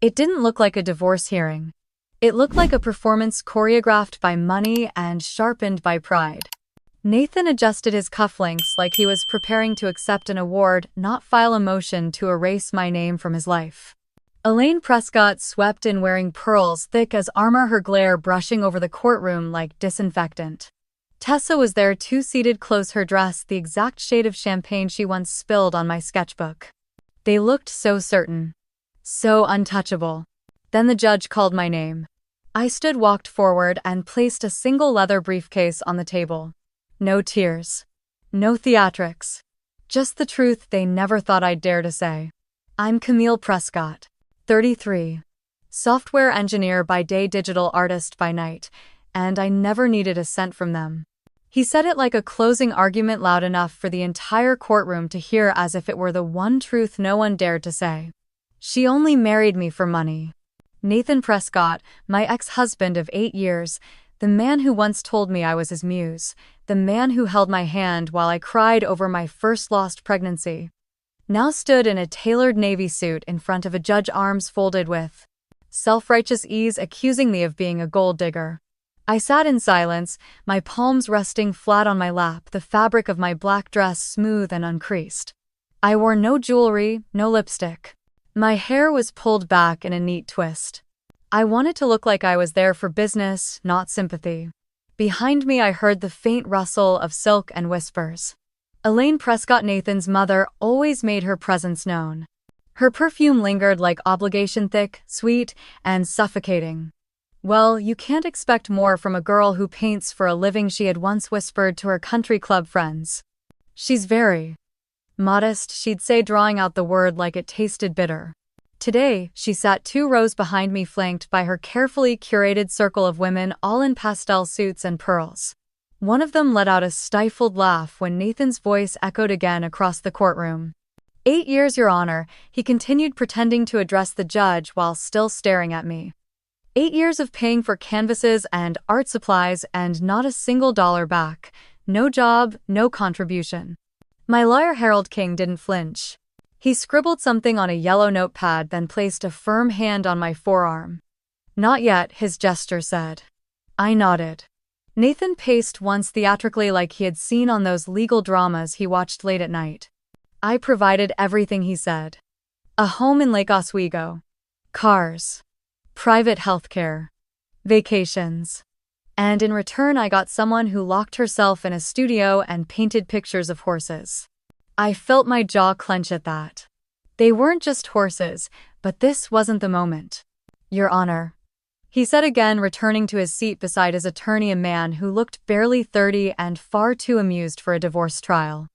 It didn't look like a divorce hearing. It looked like a performance choreographed by money and sharpened by pride. Nathan adjusted his cufflinks like he was preparing to accept an award, not file a motion to erase my name from his life. Elaine Prescott swept in wearing pearls thick as armor, her glare brushing over the courtroom like disinfectant. Tessa was there too, seated close, her dress the exact shade of champagne she once spilled on my sketchbook. They looked so certain. So untouchable. Then the judge called my name. I stood, walked forward, and placed a single leather briefcase on the table. No tears. No theatrics. Just the truth they never thought I'd dare to say. I'm Camille Prescott, 33. Software engineer by day, digital artist by night, and I never needed a cent from them. He said it like a closing argument, loud enough for the entire courtroom to hear, as if it were the one truth no one dared to say. She only married me for money. Nathan Prescott, my ex-husband of 8 years, the man who once told me I was his muse, the man who held my hand while I cried over my first lost pregnancy, now stood in a tailored navy suit in front of a judge, arms folded with self-righteous ease, accusing me of being a gold digger. I sat in silence, my palms resting flat on my lap, the fabric of my black dress smooth and uncreased. I wore no jewelry, no lipstick. My hair was pulled back in a neat twist. I wanted to look like I was there for business, not sympathy. Behind me I heard the faint rustle of silk and whispers. Elaine Prescott, Nathan's mother, always made her presence known. Her perfume lingered like obligation, thick, sweet, and suffocating. Well, you can't expect more from a girl who paints for a living, she had once whispered to her country club friends. She's very modest, she'd say, drawing out the word like it tasted bitter. Today, she sat 2 rows behind me, flanked by her carefully curated circle of women, all in pastel suits and pearls. One of them let out a stifled laugh when Nathan's voice echoed again across the courtroom. 8 years, Your Honor, he continued, pretending to address the judge while still staring at me. 8 years of paying for canvases and art supplies and not a single dollar back. No job, no contribution. My lawyer Harold King didn't flinch. He scribbled something on a yellow notepad, then placed a firm hand on my forearm. Not yet, his gesture said. I nodded. Nathan paced once theatrically, like he had seen on those legal dramas he watched late at night. I provided everything, he said. A home in Lake Oswego. Cars. Private healthcare. Vacations. And in return I got someone who locked herself in a studio and painted pictures of horses. I felt my jaw clench at that. They weren't just horses, but this wasn't the moment. Your Honor, he said again, returning to his seat beside his attorney, a man who looked barely 30 and far too amused for a divorce trial.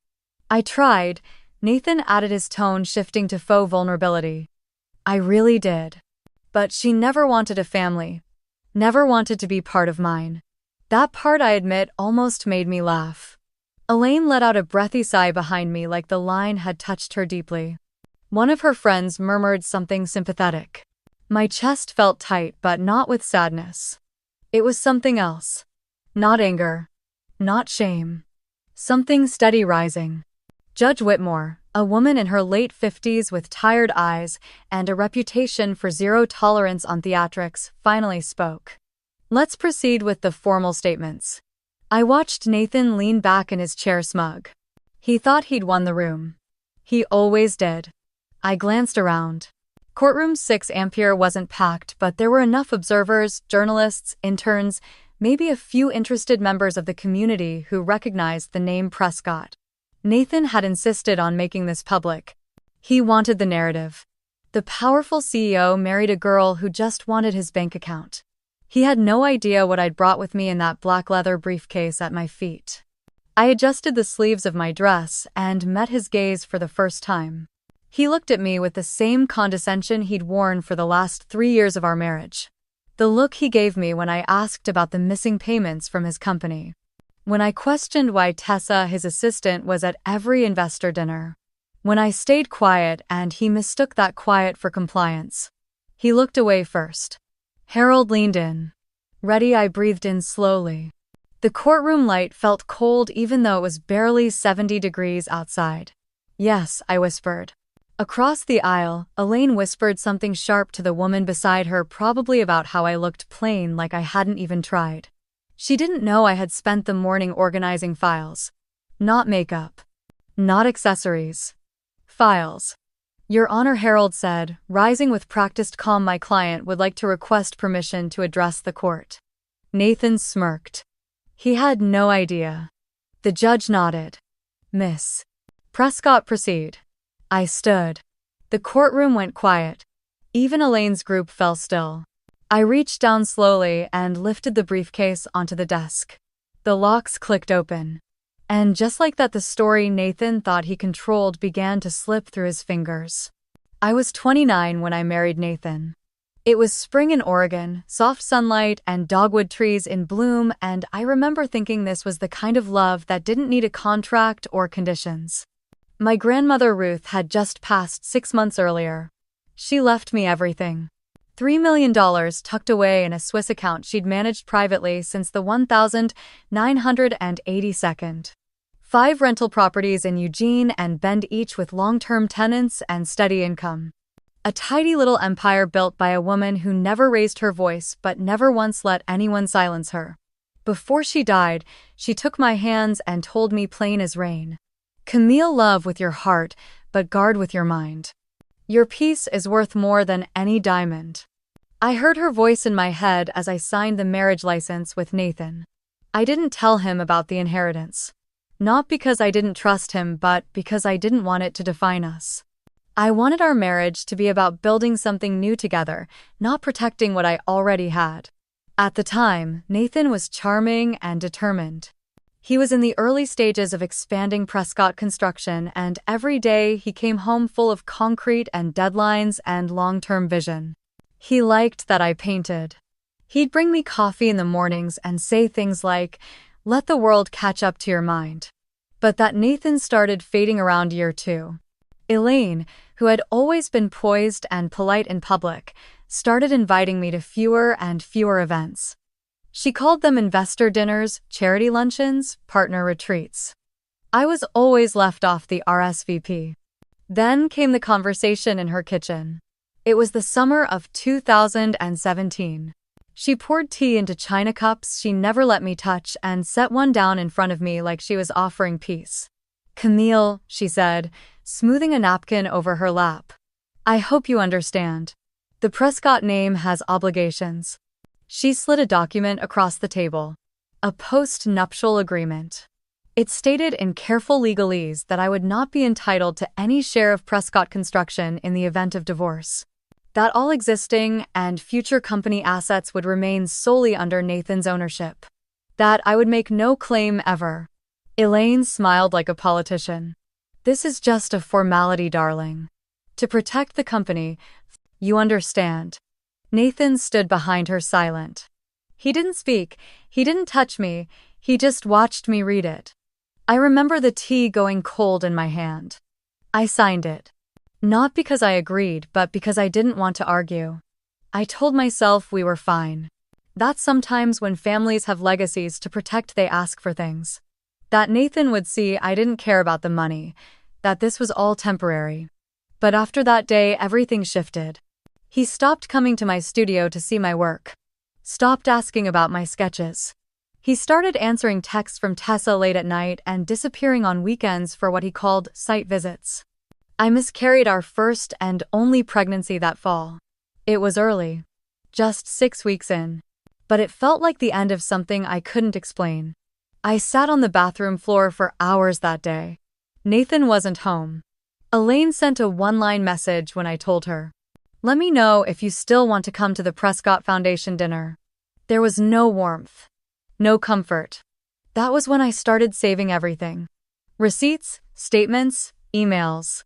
I tried, Nathan added, his tone shifting to faux vulnerability. I really did. But she never wanted a family. Never wanted to be part of mine. That part, I admit, almost made me laugh. Elaine let out a breathy sigh behind me, like the line had touched her deeply. One of her friends murmured something sympathetic. My chest felt tight, but not with sadness. It was something else. Not anger. Not shame. Something steady rising. Judge Whitmore, a woman in her late 50s with tired eyes and a reputation for zero tolerance on theatrics, finally spoke. Let's proceed with the formal statements. I watched Nathan lean back in his chair, smug. He thought he'd won the room. He always did. I glanced around. Courtroom 6 Ampere wasn't packed, but there were enough observers, journalists, interns, maybe a few interested members of the community who recognized the name Prescott. Nathan had insisted on making this public. He wanted the narrative. The powerful CEO married a girl who just wanted his bank account. He had no idea what I'd brought with me in that black leather briefcase at my feet. I adjusted the sleeves of my dress and met his gaze for the first time. He looked at me with the same condescension he'd worn for the last 3 years of our marriage. The look he gave me when I asked about the missing payments from his company. When I questioned why Tessa, his assistant, was at every investor dinner. When I stayed quiet and he mistook that quiet for compliance. He looked away first. Harold leaned in. Ready, I breathed in slowly. The courtroom light felt cold even though it was barely 70 degrees outside. Yes, I whispered. Across the aisle, Elaine whispered something sharp to the woman beside her, probably about how I looked plain, like I hadn't even tried. She didn't know I had spent the morning organizing files. Not makeup. Not accessories. Files. Your Honor, Harold said, rising with practiced calm. My client would like to request permission to address the court. Nathan smirked. He had no idea. The judge nodded. Miss Prescott, proceed. I stood. The courtroom went quiet. Even Elaine's group fell still. I reached down slowly and lifted the briefcase onto the desk. The locks clicked open. And just like that, the story Nathan thought he controlled began to slip through his fingers. I was 29 when I married Nathan. It was spring in Oregon, soft sunlight and dogwood trees in bloom, and I remember thinking this was the kind of love that didn't need a contract or conditions. My grandmother Ruth had just passed 6 months earlier. She left me everything. $3 million tucked away in a Swiss account she'd managed privately since the 1982nd. 5 rental properties in Eugene and Bend, each with long-term tenants and steady income. A tidy little empire built by a woman who never raised her voice but never once let anyone silence her. Before she died, she took my hands and told me plain as rain. Camille, love with your heart, but guard with your mind. Your peace is worth more than any diamond. I heard her voice in my head as I signed the marriage license with Nathan. I didn't tell him about the inheritance. Not because I didn't trust him, but because I didn't want it to define us. I wanted our marriage to be about building something new together, not protecting what I already had. At the time, Nathan was charming and determined. He was in the early stages of expanding Prescott Construction, and every day he came home full of concrete and deadlines and long-term vision. He liked that I painted. He'd bring me coffee in the mornings and say things like, "Let the world catch up to your mind." But that Nathan started fading around year 2. Elaine, who had always been poised and polite in public, started inviting me to fewer and fewer events. She called them investor dinners, charity luncheons, partner retreats. I was always left off the RSVP. Then came the conversation in her kitchen. It was the summer of 2017. She poured tea into china cups she never let me touch and set one down in front of me like she was offering peace. "Camille," she said, smoothing a napkin over her lap. "I hope you understand. The Prescott name has obligations." She slid a document across the table. A post-nuptial agreement. It stated in careful legalese that I would not be entitled to any share of Prescott Construction in the event of divorce. That all existing and future company assets would remain solely under Nathan's ownership. That I would make no claim ever. Elaine smiled like a politician. "This is just a formality, darling. To protect the company, you understand." Nathan stood behind her silent. He didn't speak, he didn't touch me, he just watched me read it. I remember the tea going cold in my hand. I signed it. Not because I agreed, but because I didn't want to argue. I told myself we were fine. That sometimes when families have legacies to protect, they ask for things. That Nathan would see I didn't care about the money, that this was all temporary. But after that day, everything shifted. He stopped coming to my studio to see my work. Stopped asking about my sketches. He started answering texts from Tessa late at night and disappearing on weekends for what he called site visits. I miscarried our first and only pregnancy that fall. It was early. Just 6 weeks in. But it felt like the end of something I couldn't explain. I sat on the bathroom floor for hours that day. Nathan wasn't home. Elaine sent a one-line message when I told her, "Let me know if you still want to come to the Prescott Foundation dinner." There was no warmth. No comfort. That was when I started saving everything. Receipts, statements, emails.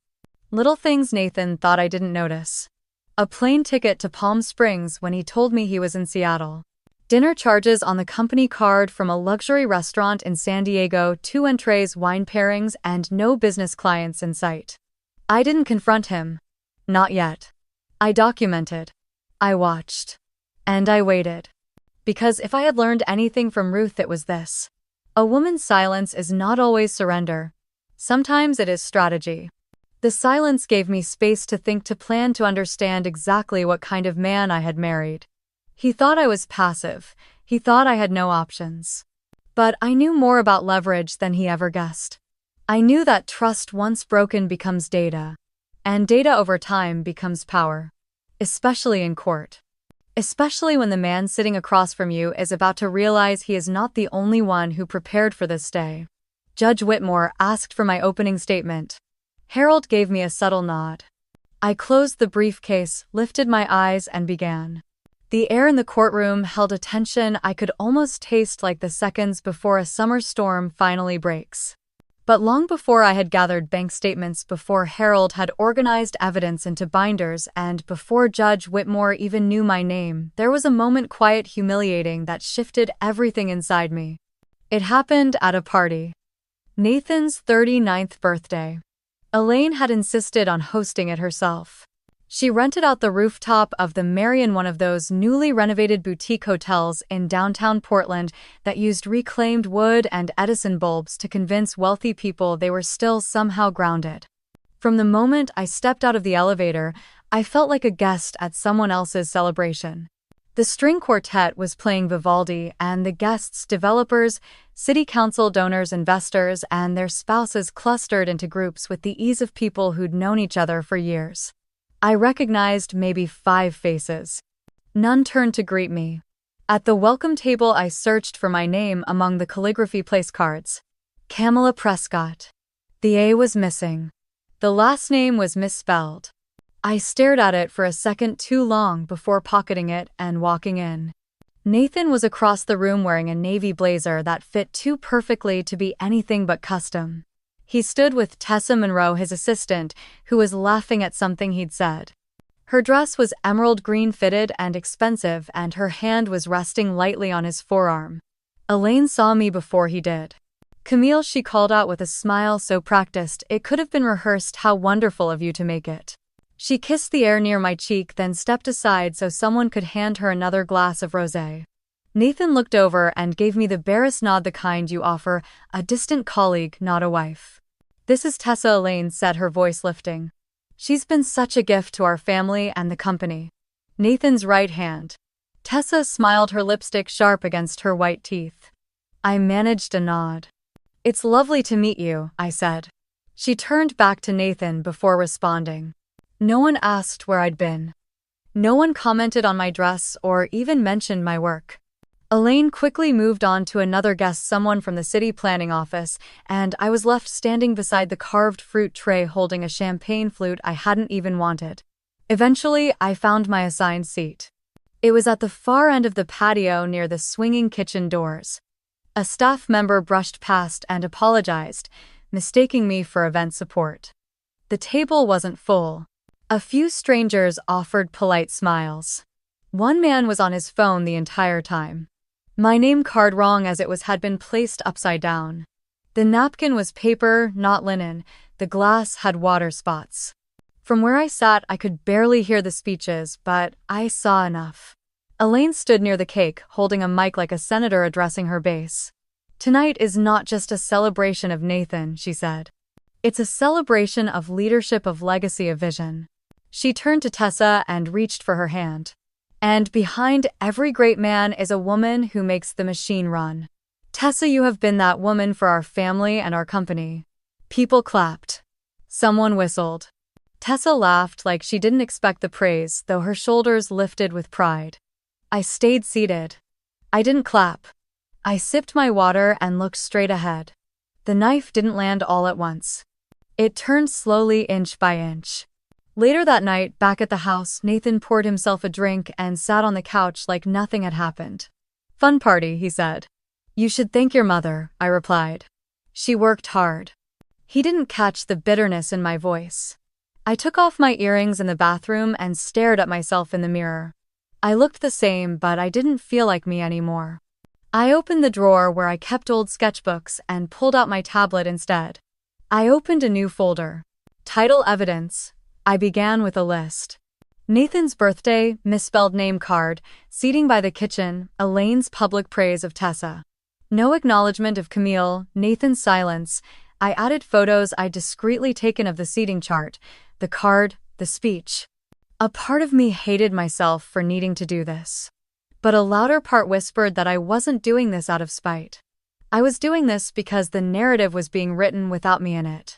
Little things Nathan thought I didn't notice. A plane ticket to Palm Springs when he told me he was in Seattle. Dinner charges on the company card from a luxury restaurant in San Diego, 2 entrees, wine pairings, and no business clients in sight. I didn't confront him. Not yet. I documented. I watched. And I waited. Because if I had learned anything from Ruth, it was this. A woman's silence is not always surrender. Sometimes it is strategy. The silence gave me space to think, to plan, to understand exactly what kind of man I had married. He thought I was passive. He thought I had no options. But I knew more about leverage than he ever guessed. I knew that trust once broken becomes data, and data over time becomes power, especially in court. Especially when the man sitting across from you is about to realize he is not the only one who prepared for this day. Judge Whitmore asked for my opening statement. Harold gave me a subtle nod. I closed the briefcase, lifted my eyes, and began. The air in the courtroom held a tension I could almost taste, like the seconds before a summer storm finally breaks. But long before I had gathered bank statements, before Harold had organized evidence into binders, and before Judge Whitmore even knew my name, there was a moment, quiet, humiliating, that shifted everything inside me. It happened at a party. Nathan's 39th birthday. Elaine had insisted on hosting it herself. She rented out the rooftop of the Marion, one of those newly renovated boutique hotels in downtown Portland that used reclaimed wood and Edison bulbs to convince wealthy people they were still somehow grounded. From the moment I stepped out of the elevator, I felt like a guest at someone else's celebration. The string quartet was playing Vivaldi, and the guests, developers, city council donors, investors, and their spouses, clustered into groups with the ease of people who'd known each other for years. I recognized maybe 5 faces. None turned to greet me. At the welcome table, I searched for my name among the calligraphy place cards. Camilla Prescott. The A was missing. The last name was misspelled. I stared at it for a second too long before pocketing it and walking in. Nathan was across the room wearing a navy blazer that fit too perfectly to be anything but custom. He stood with Tessa Monroe, his assistant, who was laughing at something he'd said. Her dress was emerald green, fitted and expensive, and her hand was resting lightly on his forearm. Elaine saw me before he did. "Camille," she called out with a smile so practiced it could have been rehearsed. "How wonderful of you to make it." She kissed the air near my cheek, then stepped aside so someone could hand her another glass of rosé. Nathan looked over and gave me the barest nod, the kind you offer a distant colleague, not a wife. "This is Tessa," Elaine said, her voice lifting. "She's been such a gift to our family and the company." Nathan's right hand. Tessa smiled, her lipstick sharp against her white teeth. I managed a nod. "It's lovely to meet you," I said. She turned back to Nathan before responding. No one asked where I'd been. No one commented on my dress or even mentioned my work. Elaine quickly moved on to another guest, someone from the city planning office, and I was left standing beside the carved fruit tray holding a champagne flute I hadn't even wanted. Eventually, I found my assigned seat. It was at the far end of the patio near the swinging kitchen doors. A staff member brushed past and apologized, mistaking me for event support. The table wasn't full. A few strangers offered polite smiles. One man was on his phone the entire time. My name card wrong, as it had been placed upside down. The napkin was paper, not linen. The glass had water spots. From where I sat, I could barely hear the speeches, but I saw enough. Elaine stood near the cake, holding a mic like a senator addressing her base. "Tonight is not just a celebration of Nathan," she said. "It's a celebration of leadership, of legacy, of vision." She turned to Tessa and reached for her hand. "And behind every great man is a woman who makes the machine run. Tessa, you have been that woman for our family and our company." People clapped. Someone whistled. Tessa laughed like she didn't expect the praise, though her shoulders lifted with pride. I stayed seated. I didn't clap. I sipped my water and looked straight ahead. The knife didn't land all at once. It turned slowly, inch by inch. Later that night, back at the house, Nathan poured himself a drink and sat on the couch like nothing had happened. "Fun party," he said. "You should thank your mother," I replied. "She worked hard." He didn't catch the bitterness in my voice. I took off my earrings in the bathroom and stared at myself in the mirror. I looked the same, but I didn't feel like me anymore. I opened the drawer where I kept old sketchbooks and pulled out my tablet instead. I opened a new folder. Title: Evidence. I began with a list. Nathan's birthday, misspelled name card, seating by the kitchen, Elaine's public praise of Tessa. No acknowledgement of Camille, Nathan's silence. I added photos I'd discreetly taken of the seating chart, the card, the speech. A part of me hated myself for needing to do this. But a louder part whispered that I wasn't doing this out of spite. I was doing this because the narrative was being written without me in it.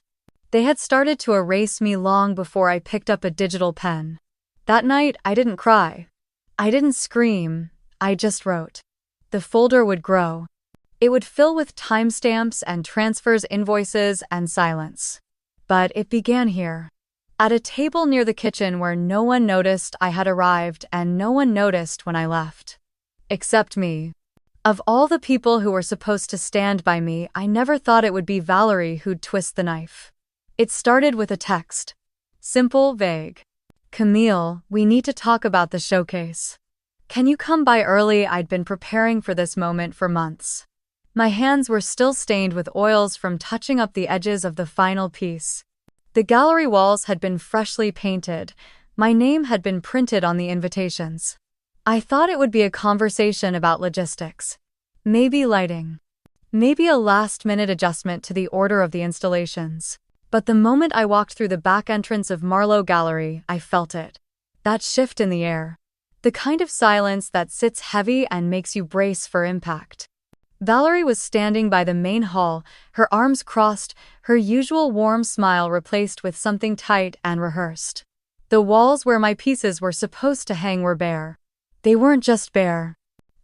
They had started to erase me long before I picked up a digital pen. That night, I didn't cry. I didn't scream. I just wrote. The folder would grow. It would fill with timestamps and transfers, invoices, and silence. But it began here. At a table near the kitchen where no one noticed I had arrived and no one noticed when I left. Except me. Of all the people who were supposed to stand by me, I never thought it would be Valerie who'd twist the knife. It started with a text. Simple, vague. Camille, we need to talk about the showcase. Can you come by early? I'd been preparing for this moment for months. My hands were still stained with oils from touching up the edges of the final piece. The gallery walls had been freshly painted. My name had been printed on the invitations. I thought it would be a conversation about logistics. Maybe lighting. Maybe a last-minute adjustment to the order of the installations. But the moment I walked through the back entrance of Marlowe Gallery, I felt it. That shift in the air. The kind of silence that sits heavy and makes you brace for impact. Valerie was standing by the main hall, her arms crossed, her usual warm smile replaced with something tight and rehearsed. The walls where my pieces were supposed to hang were bare. They weren't just bare.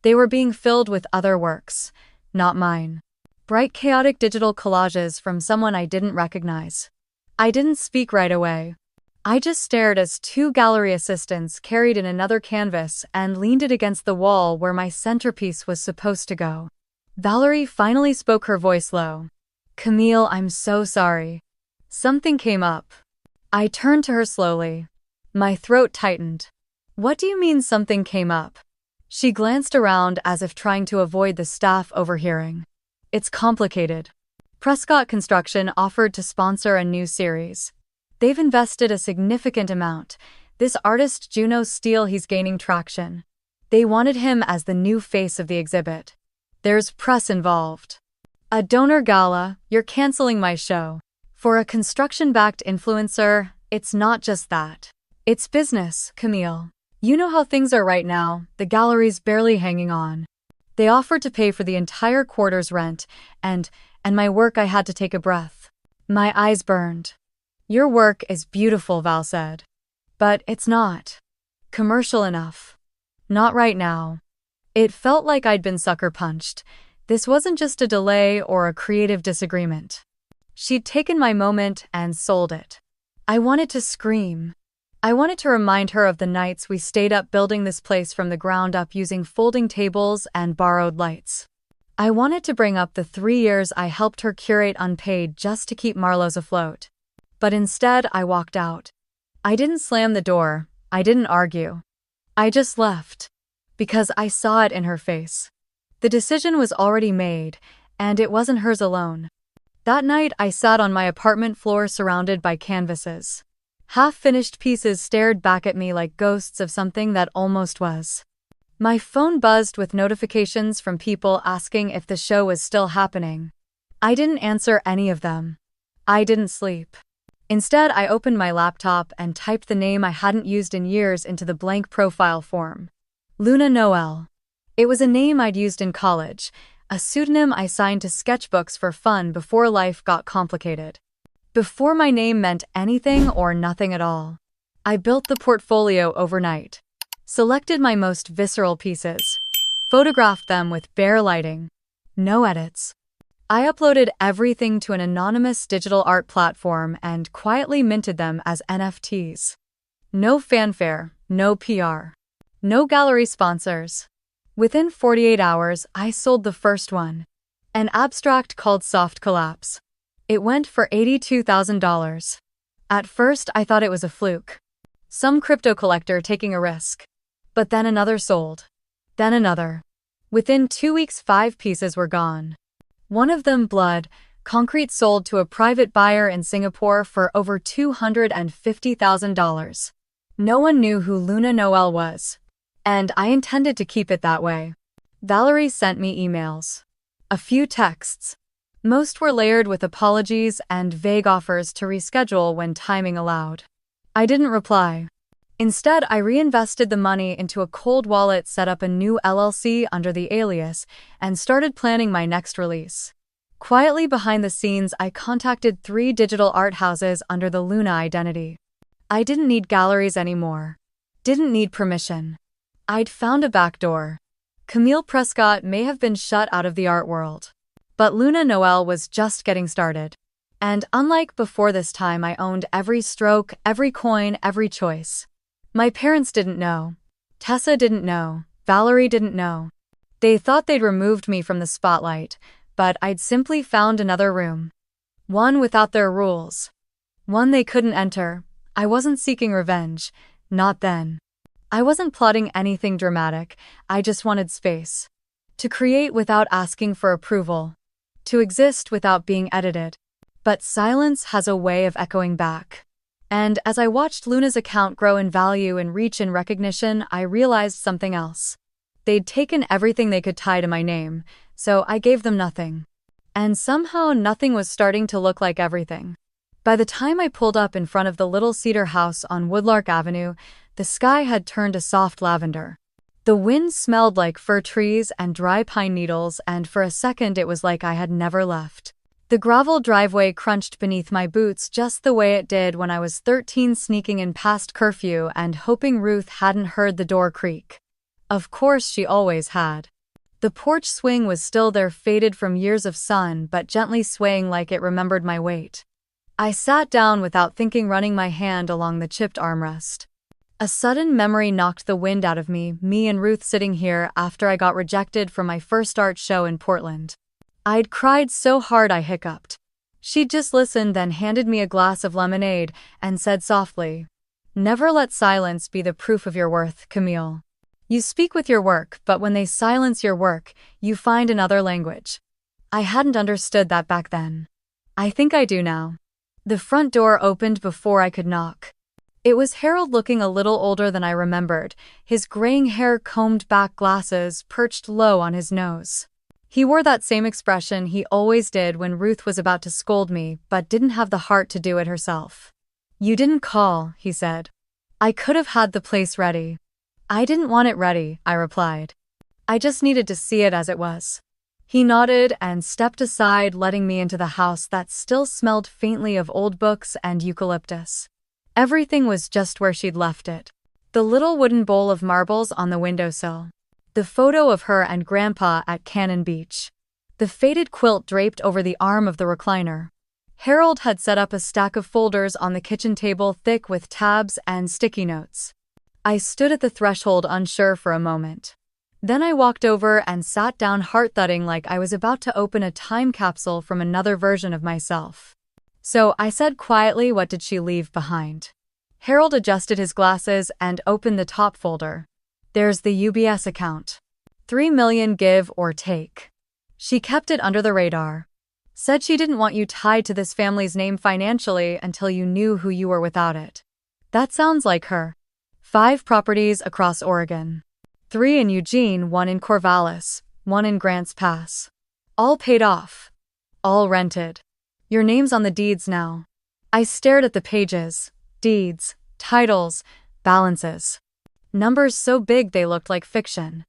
They were being filled with other works, not mine. Bright, chaotic digital collages from someone I didn't recognize. I didn't speak right away. I just stared as two gallery assistants carried in another canvas and leaned it against the wall where my centerpiece was supposed to go. Valerie finally spoke, her voice low. Camille, I'm so sorry. Something came up. I turned to her slowly. My throat tightened. What do you mean something came up? She glanced around as if trying to avoid the staff overhearing. It's complicated. Prescott Construction offered to sponsor a new series. They've invested a significant amount. This artist Juno Steele, he's gaining traction. They wanted him as the new face of the exhibit. There's press involved. A donor gala, you're canceling my show. For a construction-backed influencer, it's not just that. It's business, Camille. You know how things are right now, the gallery's barely hanging on. They offered to pay for the entire quarter's rent, and my work. I had to take a breath. My eyes burned. Your work is beautiful, Val said. But it's not commercial enough. Not right now. It felt like I'd been sucker punched. This wasn't just a delay or a creative disagreement. She'd taken my moment and sold it. I wanted to scream. I wanted to remind her of the nights we stayed up building this place from the ground up using folding tables and borrowed lights. I wanted to bring up the 3 years I helped her curate unpaid just to keep Marlowe's afloat. But instead, I walked out. I didn't slam the door. I didn't argue. I just left. Because I saw it in her face. The decision was already made, and it wasn't hers alone. That night, I sat on my apartment floor surrounded by canvases. Half-finished pieces stared back at me like ghosts of something that almost was. My phone buzzed with notifications from people asking if the show was still happening. I didn't answer any of them. I didn't sleep. Instead, I opened my laptop and typed the name I hadn't used in years into the blank profile form. Luna Noel. It was a name I'd used in college, a pseudonym I signed to sketchbooks for fun before life got complicated. Before my name meant anything or nothing at all. I built the portfolio overnight. Selected my most visceral pieces. Photographed them with bare lighting. No edits. I uploaded everything to an anonymous digital art platform and quietly minted them as NFTs. No fanfare, no PR. No gallery sponsors. Within 48 hours, I sold the first one. An abstract called Soft Collapse. It went for $82,000. At first, I thought it was a fluke. Some crypto collector taking a risk. But then another sold. Then another. Within 2 weeks, 5 pieces were gone. One of them, Blood, Concrete, sold to a private buyer in Singapore for over $250,000. No one knew who Luna Noel was. And I intended to keep it that way. Valerie sent me emails. A few texts. Most were layered with apologies and vague offers to reschedule when timing allowed. I didn't reply. Instead, I reinvested the money into a cold wallet, set up a new LLC under the alias, and started planning my next release. Quietly behind the scenes, I contacted 3 digital art houses under the Luna identity. I didn't need galleries anymore. Didn't need permission. I'd found a backdoor. Camille Prescott may have been shut out of the art world. But Luna Noel was just getting started. And unlike before this time, I owned every stroke, every coin, every choice. My parents didn't know. Tessa didn't know. Valerie didn't know. They thought they'd removed me from the spotlight, but I'd simply found another room. One without their rules. One they couldn't enter. I wasn't seeking revenge. Not then. I wasn't plotting anything dramatic. I just wanted space. To create without asking for approval. To exist without being edited. But silence has a way of echoing back. And as I watched Luna's account grow in value and reach in recognition, I realized something else. They'd taken everything they could tie to my name, so I gave them nothing. And somehow nothing was starting to look like everything. By the time I pulled up in front of the little cedar house on Woodlark Avenue, the sky had turned a soft lavender. The wind smelled like fir trees and dry pine needles, and for a second it was like I had never left. The gravel driveway crunched beneath my boots just the way it did when I was 13, sneaking in past curfew and hoping Ruth hadn't heard the door creak. Of course she always had. The porch swing was still there, faded from years of sun, but gently swaying like it remembered my weight. I sat down without thinking, running my hand along the chipped armrest. A sudden memory knocked the wind out of me and Ruth sitting here after I got rejected from my first art show in Portland. I'd cried so hard I hiccuped. She'd just listened, then handed me a glass of lemonade and said softly, "Never let silence be the proof of your worth, Camille. You speak with your work, but when they silence your work, you find another language." I hadn't understood that back then. I think I do now. The front door opened before I could knock. It was Harold, looking a little older than I remembered, his graying hair combed back, glasses perched low on his nose. He wore that same expression he always did when Ruth was about to scold me, but didn't have the heart to do it herself. "You didn't call," he said. "I could have had the place ready." "I didn't want it ready," I replied. "I just needed to see it as it was." He nodded and stepped aside, letting me into the house that still smelled faintly of old books and eucalyptus. Everything was just where she'd left it. The little wooden bowl of marbles on the windowsill. The photo of her and Grandpa at Cannon Beach. The faded quilt draped over the arm of the recliner. Harold had set up a stack of folders on the kitchen table, thick with tabs and sticky notes. I stood at the threshold, unsure for a moment. Then I walked over and sat down, heart thudding like I was about to open a time capsule from another version of myself. "So," I said quietly, "what did she leave behind?" Harold adjusted his glasses and opened the top folder. "There's the UBS account. 3 million, give or take. She kept it under the radar. Said she didn't want you tied to this family's name financially until you knew who you were without it." That sounds like her. 5 properties across Oregon. 3 in Eugene, 1 in Corvallis, 1 in Grants Pass. All paid off. All rented. Your name's on the deeds now. I stared at the pages. Deeds, titles, balances. Numbers so big they looked like fiction.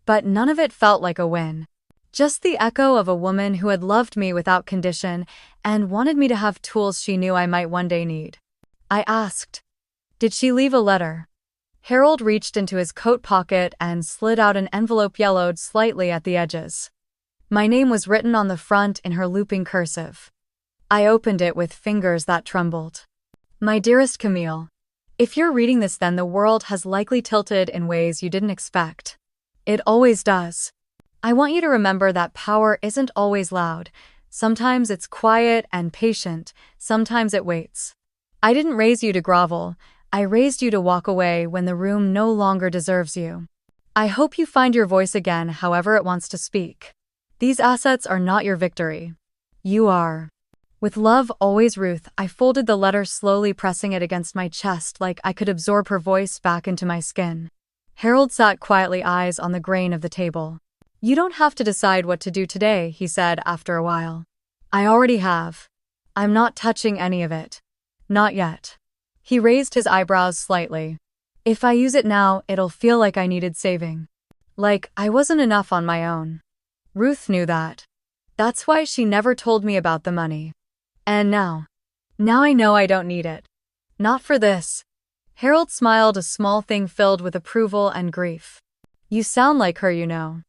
But none of it felt like a win. Just the echo of a woman who had loved me without condition and wanted me to have tools she knew I might one day need. I asked, "Did she leave a letter?" Harold reached into his coat pocket and slid out an envelope, yellowed slightly at the edges. My name was written on the front in her looping cursive. I opened it with fingers that trembled. "My dearest Camille, if you're reading this, then the world has likely tilted in ways you didn't expect. It always does. I want you to remember that power isn't always loud. Sometimes it's quiet and patient, sometimes it waits. I didn't raise you to grovel. I raised you to walk away when the room no longer deserves you. I hope you find your voice again, however it wants to speak. These assets are not your victory. You are. With love, always, Ruth." I folded the letter slowly, pressing it against my chest like I could absorb her voice back into my skin. Harold sat quietly, eyes on the grain of the table. "You don't have to decide what to do today," he said after a while. I already have. I'm not touching any of it. Not yet. He raised his eyebrows slightly. If I use it now, it'll feel like I needed saving. Like I wasn't enough on my own. Ruth knew that. That's why she never told me about the money. And now I know I don't need it. Not for this. Harold smiled, a small thing filled with approval and grief. You sound like her, you know.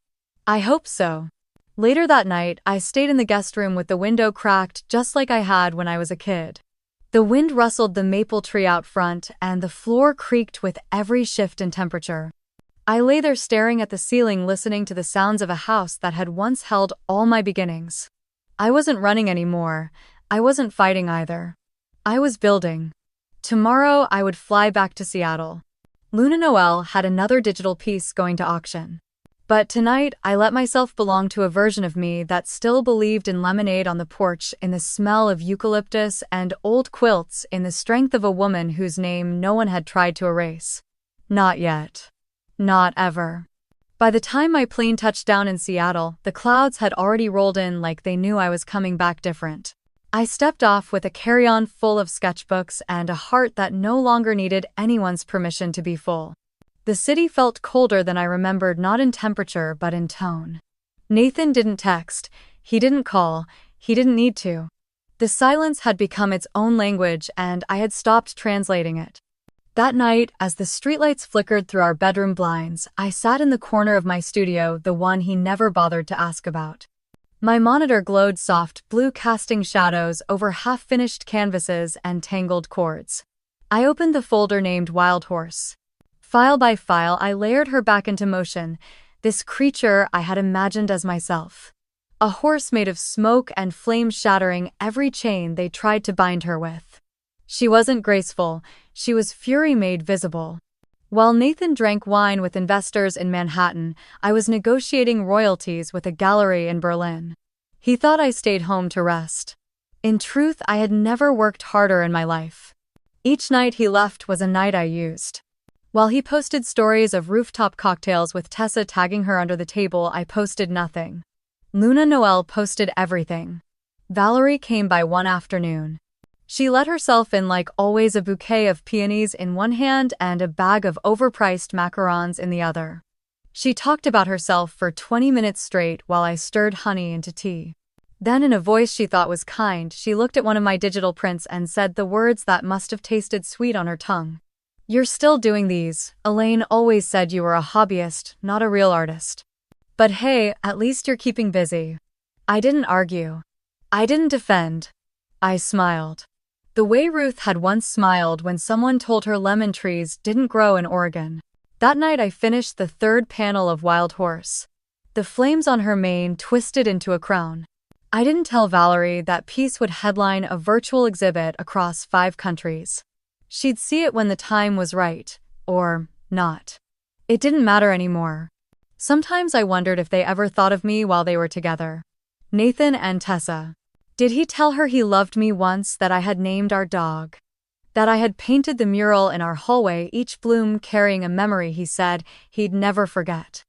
I hope so. Later that night, I stayed in the guest room with the window cracked just like I had when I was a kid. The wind rustled the maple tree out front, and the floor creaked with every shift in temperature. I lay there staring at the ceiling, listening to the sounds of a house that had once held all my beginnings. I wasn't running anymore. I wasn't fighting either. I was building. Tomorrow, I would fly back to Seattle. Luna Noel had another digital piece going to auction. But tonight, I let myself belong to a version of me that still believed in lemonade on the porch, in the smell of eucalyptus and old quilts, in the strength of a woman whose name no one had tried to erase. Not yet. Not ever. By the time my plane touched down in Seattle, the clouds had already rolled in like they knew I was coming back different. I stepped off with a carry-on full of sketchbooks and a heart that no longer needed anyone's permission to be full. The city felt colder than I remembered, not in temperature but in tone. Nathan didn't text, he didn't call, he didn't need to. The silence had become its own language and I had stopped translating it. That night, as the streetlights flickered through our bedroom blinds, I sat in the corner of my studio, the one he never bothered to ask about. My monitor glowed soft blue, casting shadows over half-finished canvases and tangled cords. I opened the folder named Wild Horse. File by file, I layered her back into motion, this creature I had imagined as myself. A horse made of smoke and flame, shattering every chain they tried to bind her with. She wasn't graceful, she was fury made visible. While Nathan drank wine with investors in Manhattan, I was negotiating royalties with a gallery in Berlin. He thought I stayed home to rest. In truth, I had never worked harder in my life. Each night he left was a night I used. While he posted stories of rooftop cocktails with Tessa tagging her under the table, I posted nothing. Luna Noel posted everything. Valerie came by one afternoon. She let herself in like always, a bouquet of peonies in one hand and a bag of overpriced macarons in the other. She talked about herself for 20 minutes straight while I stirred honey into tea. Then, in a voice she thought was kind, she looked at one of my digital prints and said the words that must have tasted sweet on her tongue. You're still doing these. Elaine always said you were a hobbyist, not a real artist. But hey, at least you're keeping busy. I didn't argue. I didn't defend. I smiled. The way Ruth had once smiled when someone told her lemon trees didn't grow in Oregon. That night I finished the third panel of Wild Horse. The flames on her mane twisted into a crown. I didn't tell Valerie that piece would headline a virtual exhibit across 5 countries. She'd see it when the time was right, or not. It didn't matter anymore. Sometimes I wondered if they ever thought of me while they were together. Nathan and Tessa. Did he tell her he loved me once, that I had named our dog? That I had painted the mural in our hallway, each bloom carrying a memory he said he'd never forget?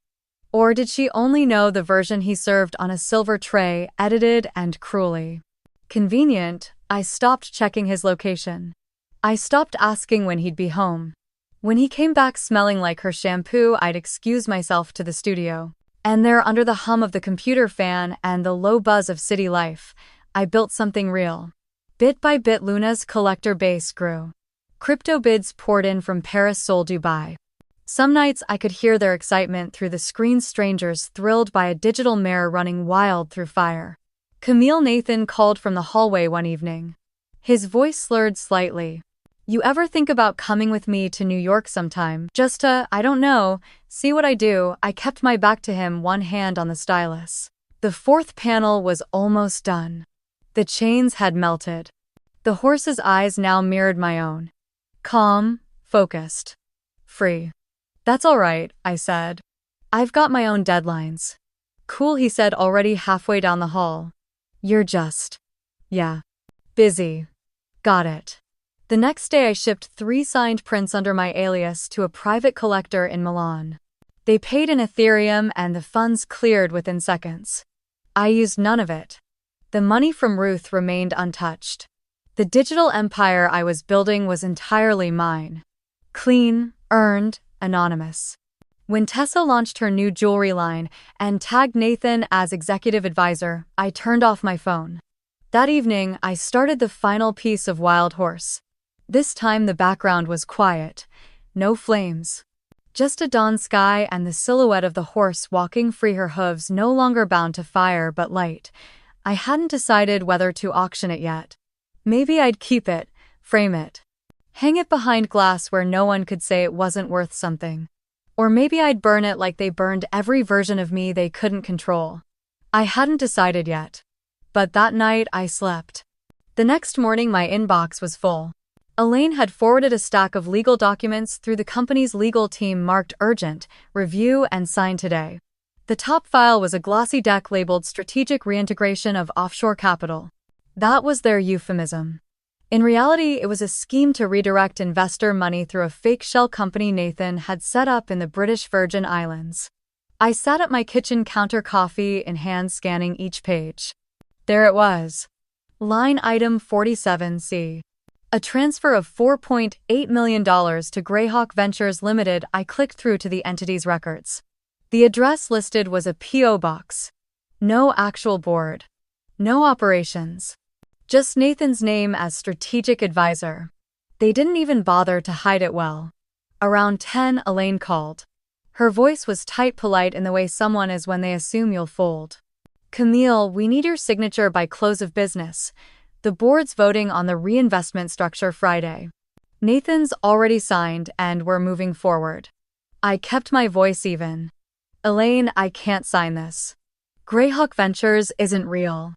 Or did she only know the version he served on a silver tray, edited and cruelly convenient? I stopped checking his location. I stopped asking when he'd be home. When he came back smelling like her shampoo, I'd excuse myself to the studio. And there, under the hum of the computer fan and the low buzz of city life, I built something real. Bit by bit, Luna's collector base grew. Crypto bids poured in from Paris, Seoul, Dubai. Some nights I could hear their excitement through the screen, strangers thrilled by a digital mare running wild through fire. Camille Nathan called from the hallway one evening. His voice slurred slightly. You ever think about coming with me to New York sometime? Just to, I don't know, see what I do? I kept my back to him, one hand on the stylus. The 4th panel was almost done. The chains had melted. The horse's eyes now mirrored my own. Calm, focused, free. That's all right, I said. I've got my own deadlines. Cool, he said, already halfway down the hall. You're just, yeah, busy. Got it. The next day I shipped 3 signed prints under my alias to a private collector in Milan. They paid in Ethereum and the funds cleared within seconds. I used none of it. The money from Ruth remained untouched. The digital empire I was building was entirely mine. Clean, earned, anonymous. When Tessa launched her new jewelry line and tagged Nathan as executive advisor, I turned off my phone. That evening, I started the final piece of Wild Horse. This time the background was quiet. No flames. Just a dawn sky and the silhouette of the horse walking free, her hooves no longer bound to fire but light. I hadn't decided whether to auction it yet. Maybe I'd keep it, frame it, hang it behind glass where no one could say it wasn't worth something. Or maybe I'd burn it like they burned every version of me they couldn't control. I hadn't decided yet. But that night I slept. The next morning my inbox was full. Elaine had forwarded a stack of legal documents through the company's legal team marked urgent, review and sign today. The top file was a glossy deck labeled Strategic Reintegration of Offshore Capital. That was their euphemism. In reality, it was a scheme to redirect investor money through a fake shell company Nathan had set up in the British Virgin Islands. I sat at my kitchen counter, coffee in hand, scanning each page. There it was. Line item 47C. A transfer of $4.8 million to Greyhawk Ventures Limited. I clicked through to the entity's records. The address listed was a P.O. box. No actual board. No operations. Just Nathan's name as strategic advisor. They didn't even bother to hide it well. Around 10, Elaine called. Her voice was tight, polite in the way someone is when they assume you'll fold. Camille, we need your signature by close of business. The board's voting on the reinvestment structure Friday. Nathan's already signed and we're moving forward. I kept my voice even. Elaine, I can't sign this. Greyhawk Ventures isn't real.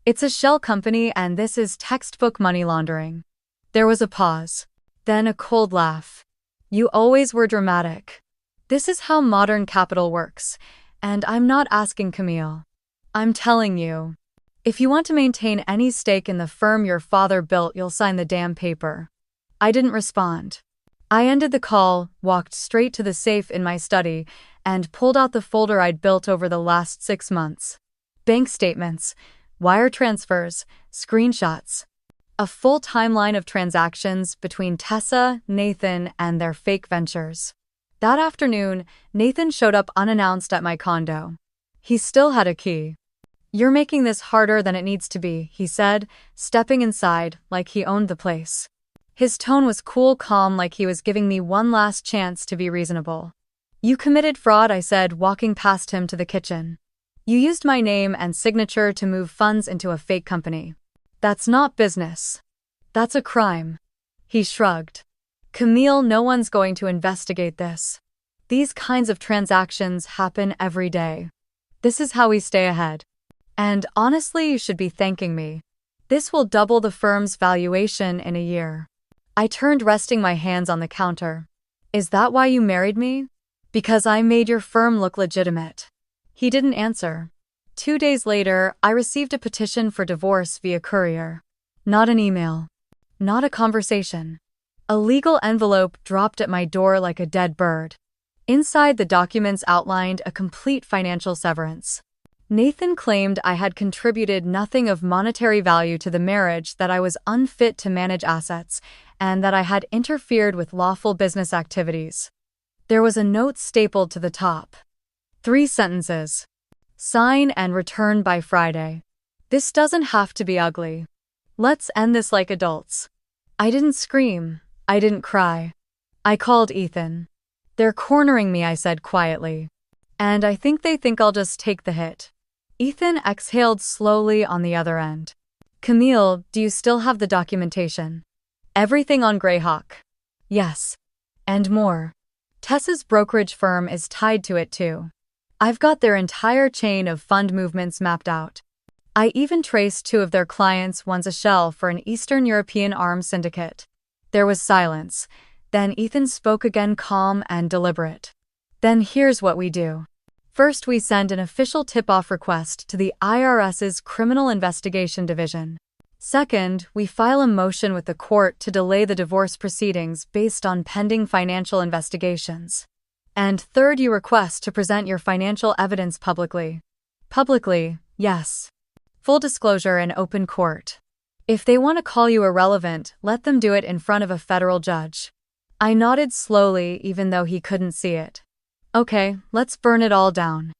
It's a shell company and this is textbook money laundering. There was a pause. Then a cold laugh. You always were dramatic. This is how modern capital works. And I'm not asking, Camille. I'm telling you. If you want to maintain any stake in the firm your father built, you'll sign the damn paper. I didn't respond. I ended the call, walked straight to the safe in my study, and pulled out the folder I'd built over the last 6 months. Bank statements, wire transfers, screenshots. A full timeline of transactions between Tessa, Nathan, and their fake ventures. That afternoon, Nathan showed up unannounced at my condo. He still had a key. You're making this harder than it needs to be, he said, stepping inside like he owned the place. His tone was cool, calm, like he was giving me one last chance to be reasonable. You committed fraud, I said, walking past him to the kitchen. You used my name and signature to move funds into a fake company. That's not business. That's a crime. He shrugged. Camille, no one's going to investigate this. These kinds of transactions happen every day. This is how we stay ahead. And honestly, you should be thanking me. This will double the firm's valuation in a year. I turned, resting my hands on the counter. Is that why you married me? Because I made your firm look legitimate. He didn't answer. 2 days later, I received a petition for divorce via courier. Not an email. Not a conversation. A legal envelope dropped at my door like a dead bird. Inside, the documents outlined a complete financial severance. Nathan claimed I had contributed nothing of monetary value to the marriage, that I was unfit to manage assets, and that I had interfered with lawful business activities. There was a note stapled to the top. 3 sentences. Sign and return by Friday. This doesn't have to be ugly. Let's end this like adults. I didn't scream. I didn't cry. I called Ethan. They're cornering me, I said quietly. And I think they think I'll just take the hit. Ethan exhaled slowly on the other end. Camille, do you still have the documentation? Everything on Greyhawk? Yes. And more. Tessa's brokerage firm is tied to it too. I've got their entire chain of fund movements mapped out. I even traced 2 of their clients, one's a shell for an Eastern European arms syndicate. There was silence. Then Ethan spoke again, calm and deliberate. Then here's what we do. First, we send an official tip-off request to the IRS's Criminal Investigation Division. Second, we file a motion with the court to delay the divorce proceedings based on pending financial investigations. And third, you request to present your financial evidence publicly. Publicly, yes. Full disclosure in open court. If they want to call you irrelevant, let them do it in front of a federal judge. I nodded slowly, even though he couldn't see it. Okay, let's burn it all down.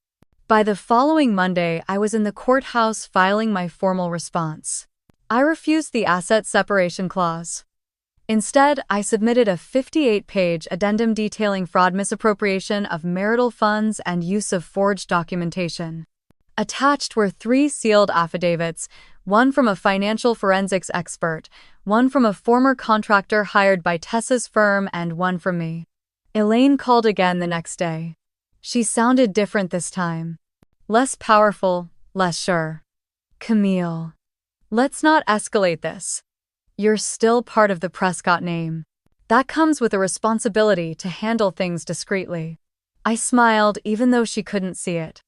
By the following Monday, I was in the courthouse filing my formal response. I refused the asset separation clause. Instead, I submitted a 58-page addendum detailing fraud, misappropriation of marital funds, and use of forged documentation. Attached were 3 sealed affidavits, one from a financial forensics expert, one from a former contractor hired by Tessa's firm, and one from me. Elaine called again the next day. She sounded different this time. Less powerful, less sure. Camille. Let's not escalate this. You're still part of the Prescott name. That comes with a responsibility to handle things discreetly. I smiled even though she couldn't see it.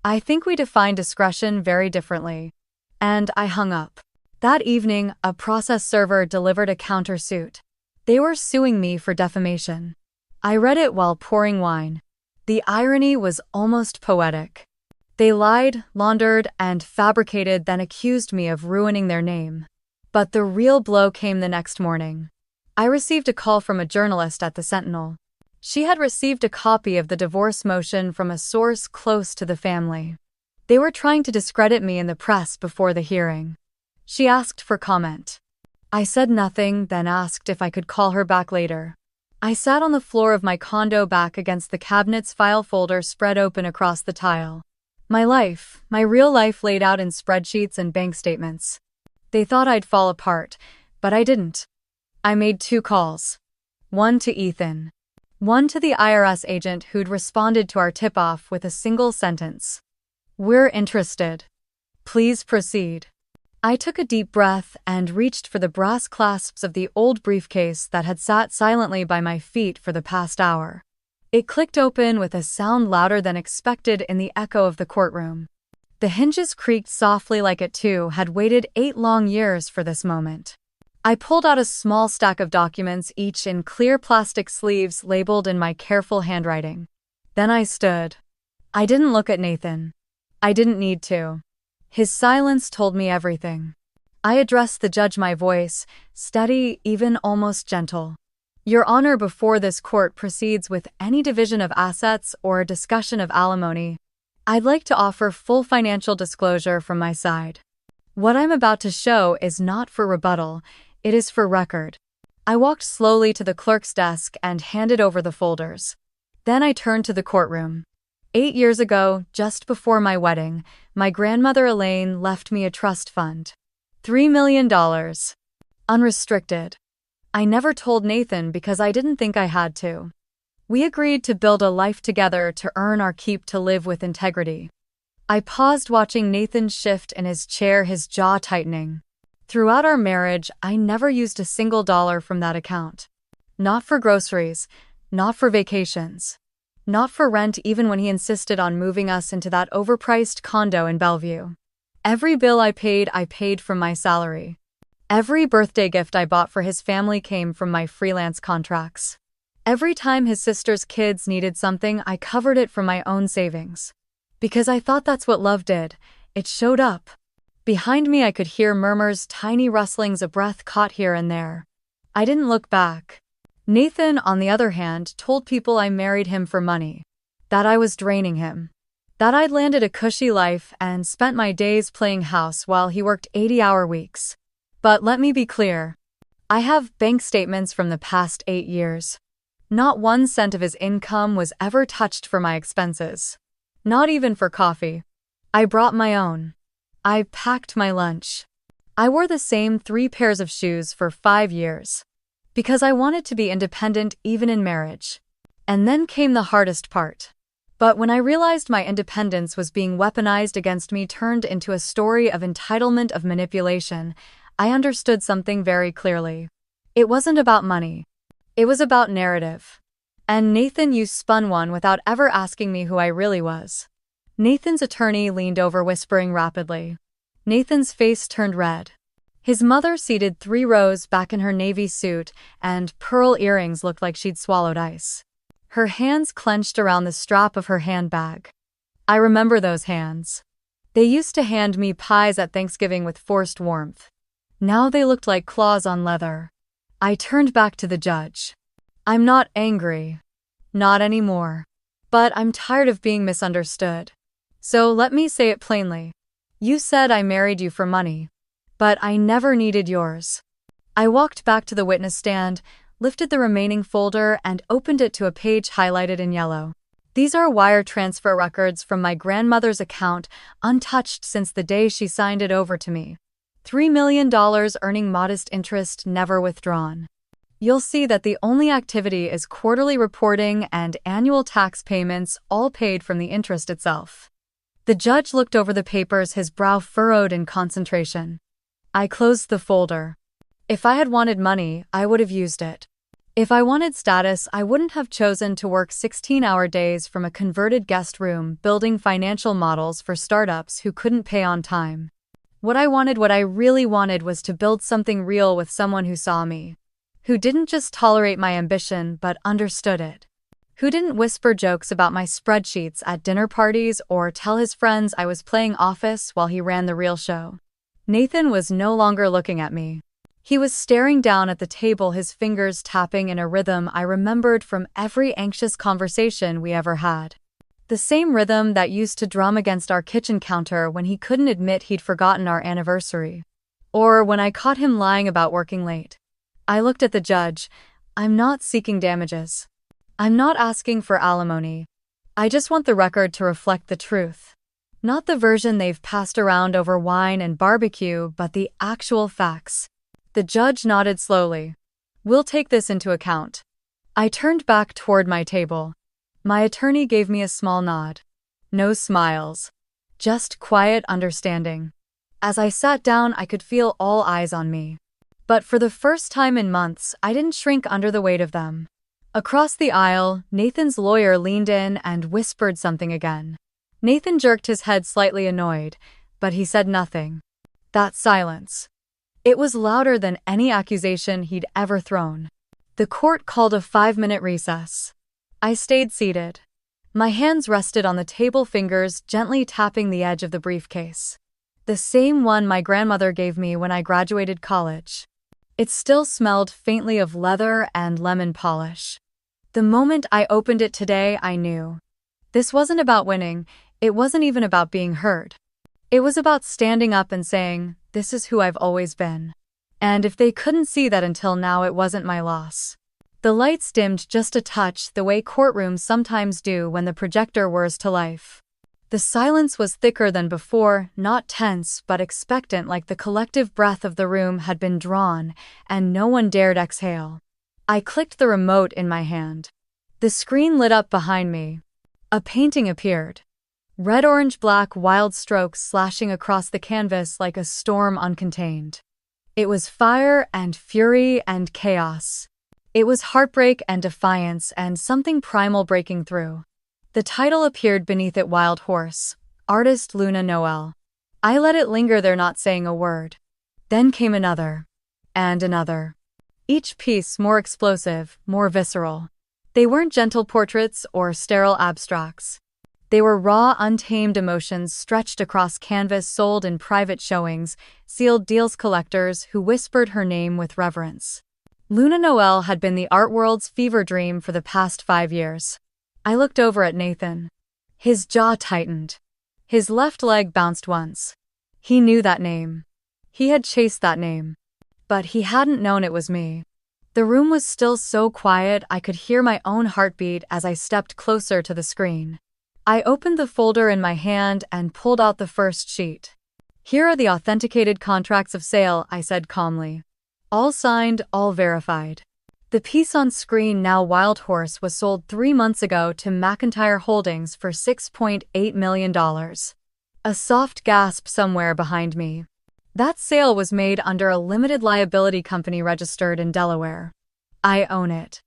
I think we define discretion very differently. And I hung up. That evening, a process server delivered a countersuit. They were suing me for defamation. I read it while pouring wine. The irony was almost poetic. They lied, laundered, and fabricated, then accused me of ruining their name. But the real blow came the next morning. I received a call from a journalist at the Sentinel. She had received a copy of the divorce motion from a source close to the family. They were trying to discredit me in the press before the hearing. She asked for comment. I said nothing, then asked if I could call her back later. I sat on the floor of my condo back against the cabinet's file folder spread open across the tile. My life, my real life, laid out in spreadsheets and bank statements. They thought I'd fall apart, but I didn't. I made 2 calls. One to Ethan. One to the IRS agent who'd responded to our tip-off with a single sentence. We're interested. Please proceed. I took a deep breath and reached for the brass clasps of the old briefcase that had sat silently by my feet for the past hour. It clicked open with a sound louder than expected in the echo of the courtroom. The hinges creaked softly, like it too had waited 8 long years for this moment. I pulled out a small stack of documents, each in clear plastic sleeves labeled in my careful handwriting. Then I stood. I didn't look at Nathan. I didn't need to. His silence told me everything. I addressed the judge, my voice, steady, even almost gentle. Your Honor, before this court proceeds with any division of assets or discussion of alimony, I'd like to offer full financial disclosure from my side. What I'm about to show is not for rebuttal, it is for record. I walked slowly to the clerk's desk and handed over the folders. Then I turned to the courtroom. 8 years ago, just before my wedding, my grandmother Elaine left me a trust fund. $3 million. Unrestricted. I never told Nathan because I didn't think I had to. We agreed to build a life together, to earn our keep, to live with integrity. I paused, watching Nathan shift in his chair, his jaw tightening. Throughout our marriage, I never used a single dollar from that account. Not for groceries, not for vacations, not for rent, even when he insisted on moving us into that overpriced condo in Bellevue. Every bill I paid from my salary. Every birthday gift I bought for his family came from my freelance contracts. Every time his sister's kids needed something, I covered it from my own savings. Because I thought that's what love did. It showed up. Behind me I could hear murmurs, tiny rustlings, a breath caught here and there. I didn't look back. Nathan, on the other hand, told people I married him for money. That I was draining him. That I'd landed a cushy life and spent my days playing house while he worked 80-hour weeks. But let me be clear. I have bank statements from the past 8 years. Not 1 cent of his income was ever touched for my expenses. Not even for coffee. I brought my own. I packed my lunch. I wore the same 3 pairs of shoes for 5 years. Because I wanted to be independent even in marriage. And then came the hardest part. But when I realized my independence was being weaponized against me, turned into a story of entitlement, of manipulation, I understood something very clearly. It wasn't about money. It was about narrative. And Nathan, you spun one without ever asking me who I really was. Nathan's attorney leaned over, whispering rapidly. Nathan's face turned red. His mother, seated 3 rows back in her navy suit and pearl earrings, looked like she'd swallowed ice. Her hands clenched around the strap of her handbag. I remember those hands. They used to hand me pies at Thanksgiving with forced warmth. Now they looked like claws on leather. I turned back to the judge. I'm not angry. Not anymore. But I'm tired of being misunderstood. So let me say it plainly. You said I married you for money. But I never needed yours. I walked back to the witness stand, lifted the remaining folder, and opened it to a page highlighted in yellow. These are wire transfer records from my grandmother's account, untouched since the day she signed it over to me. $3 million earning modest interest, never withdrawn. You'll see that the only activity is quarterly reporting and annual tax payments, all paid from the interest itself. The judge looked over the papers, his brow furrowed in concentration. I closed the folder. If I had wanted money, I would have used it. If I wanted status, I wouldn't have chosen to work 16-hour days from a converted guest room building financial models for startups who couldn't pay on time. What I really wanted was to build something real with someone who saw me. Who didn't just tolerate my ambition but understood it. Who didn't whisper jokes about my spreadsheets at dinner parties or tell his friends I was playing Office while he ran the real show. Nathan was no longer looking at me. He was staring down at the table, his fingers tapping in a rhythm I remembered from every anxious conversation we ever had. The same rhythm that used to drum against our kitchen counter when he couldn't admit he'd forgotten our anniversary. Or when I caught him lying about working late. I looked at the judge. I'm not seeking damages. I'm not asking for alimony. I just want the record to reflect the truth. Not the version they've passed around over wine and barbecue, but the actual facts. The judge nodded slowly. We'll take this into account. I turned back toward my table. My attorney gave me a small nod. No smiles. Just quiet understanding. As I sat down, I could feel all eyes on me. But for the first time in months, I didn't shrink under the weight of them. Across the aisle, Nathan's lawyer leaned in and whispered something again. Nathan jerked his head, slightly annoyed, but he said nothing. That silence. It was louder than any accusation he'd ever thrown. The court called a 5-minute recess. I stayed seated. My hands rested on the table, fingers gently tapping the edge of the briefcase. The same one my grandmother gave me when I graduated college. It still smelled faintly of leather and lemon polish. The moment I opened it today, I knew. This wasn't about winning. It wasn't even about being heard. It was about standing up and saying, this is who I've always been. And if they couldn't see that until now, it wasn't my loss. The lights dimmed just a touch, the way courtrooms sometimes do when the projector whirs to life. The silence was thicker than before, not tense but expectant, like the collective breath of the room had been drawn, and no one dared exhale. I clicked the remote in my hand. The screen lit up behind me. A painting appeared. Red, orange, black, wild strokes slashing across the canvas like a storm uncontained. It was fire and fury and chaos. It was heartbreak and defiance and something primal breaking through. The title appeared beneath it: Wild Horse, artist Luna Noel. I let it linger there, not saying a word. Then came another. And another. Each piece more explosive, more visceral. They weren't gentle portraits or sterile abstracts. They were raw, untamed emotions stretched across canvas, sold in private showings, sealed deals, collectors who whispered her name with reverence. Luna Noel had been the art world's fever dream for the past 5 years. I looked over at Nathan. His jaw tightened. His left leg bounced once. He knew that name. He had chased that name. But he hadn't known it was me. The room was still so quiet I could hear my own heartbeat as I stepped closer to the screen. I opened the folder in my hand and pulled out the first sheet. Here are the authenticated contracts of sale, I said calmly. All signed, all verified. The piece on screen, now Wild Horse, was sold 3 months ago to McIntyre Holdings for $6.8 million. A soft gasp somewhere behind me. That sale was made under a limited liability company registered in Delaware. I own it.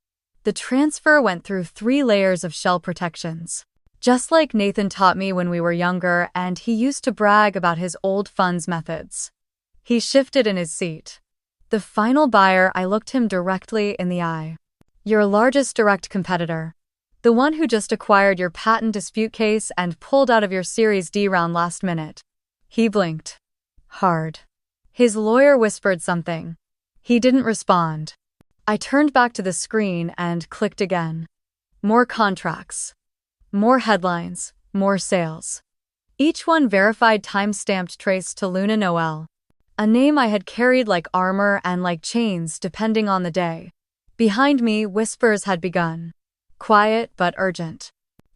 The transfer went through 3 layers of shell protections. Just like Nathan taught me when we were younger, and he used to brag about his old funds methods. He shifted in his seat. The final buyer, I looked him directly in the eye. Your largest direct competitor. The one who just acquired your patent dispute case and pulled out of your Series D round last minute. He blinked. Hard. His lawyer whispered something. He didn't respond. I turned back to the screen and clicked again. More contracts. More headlines. More sales. Each one verified time-stamped traced to Luna Noel. A name I had carried like armor and like chains depending on the day. Behind me, whispers had begun. Quiet but urgent.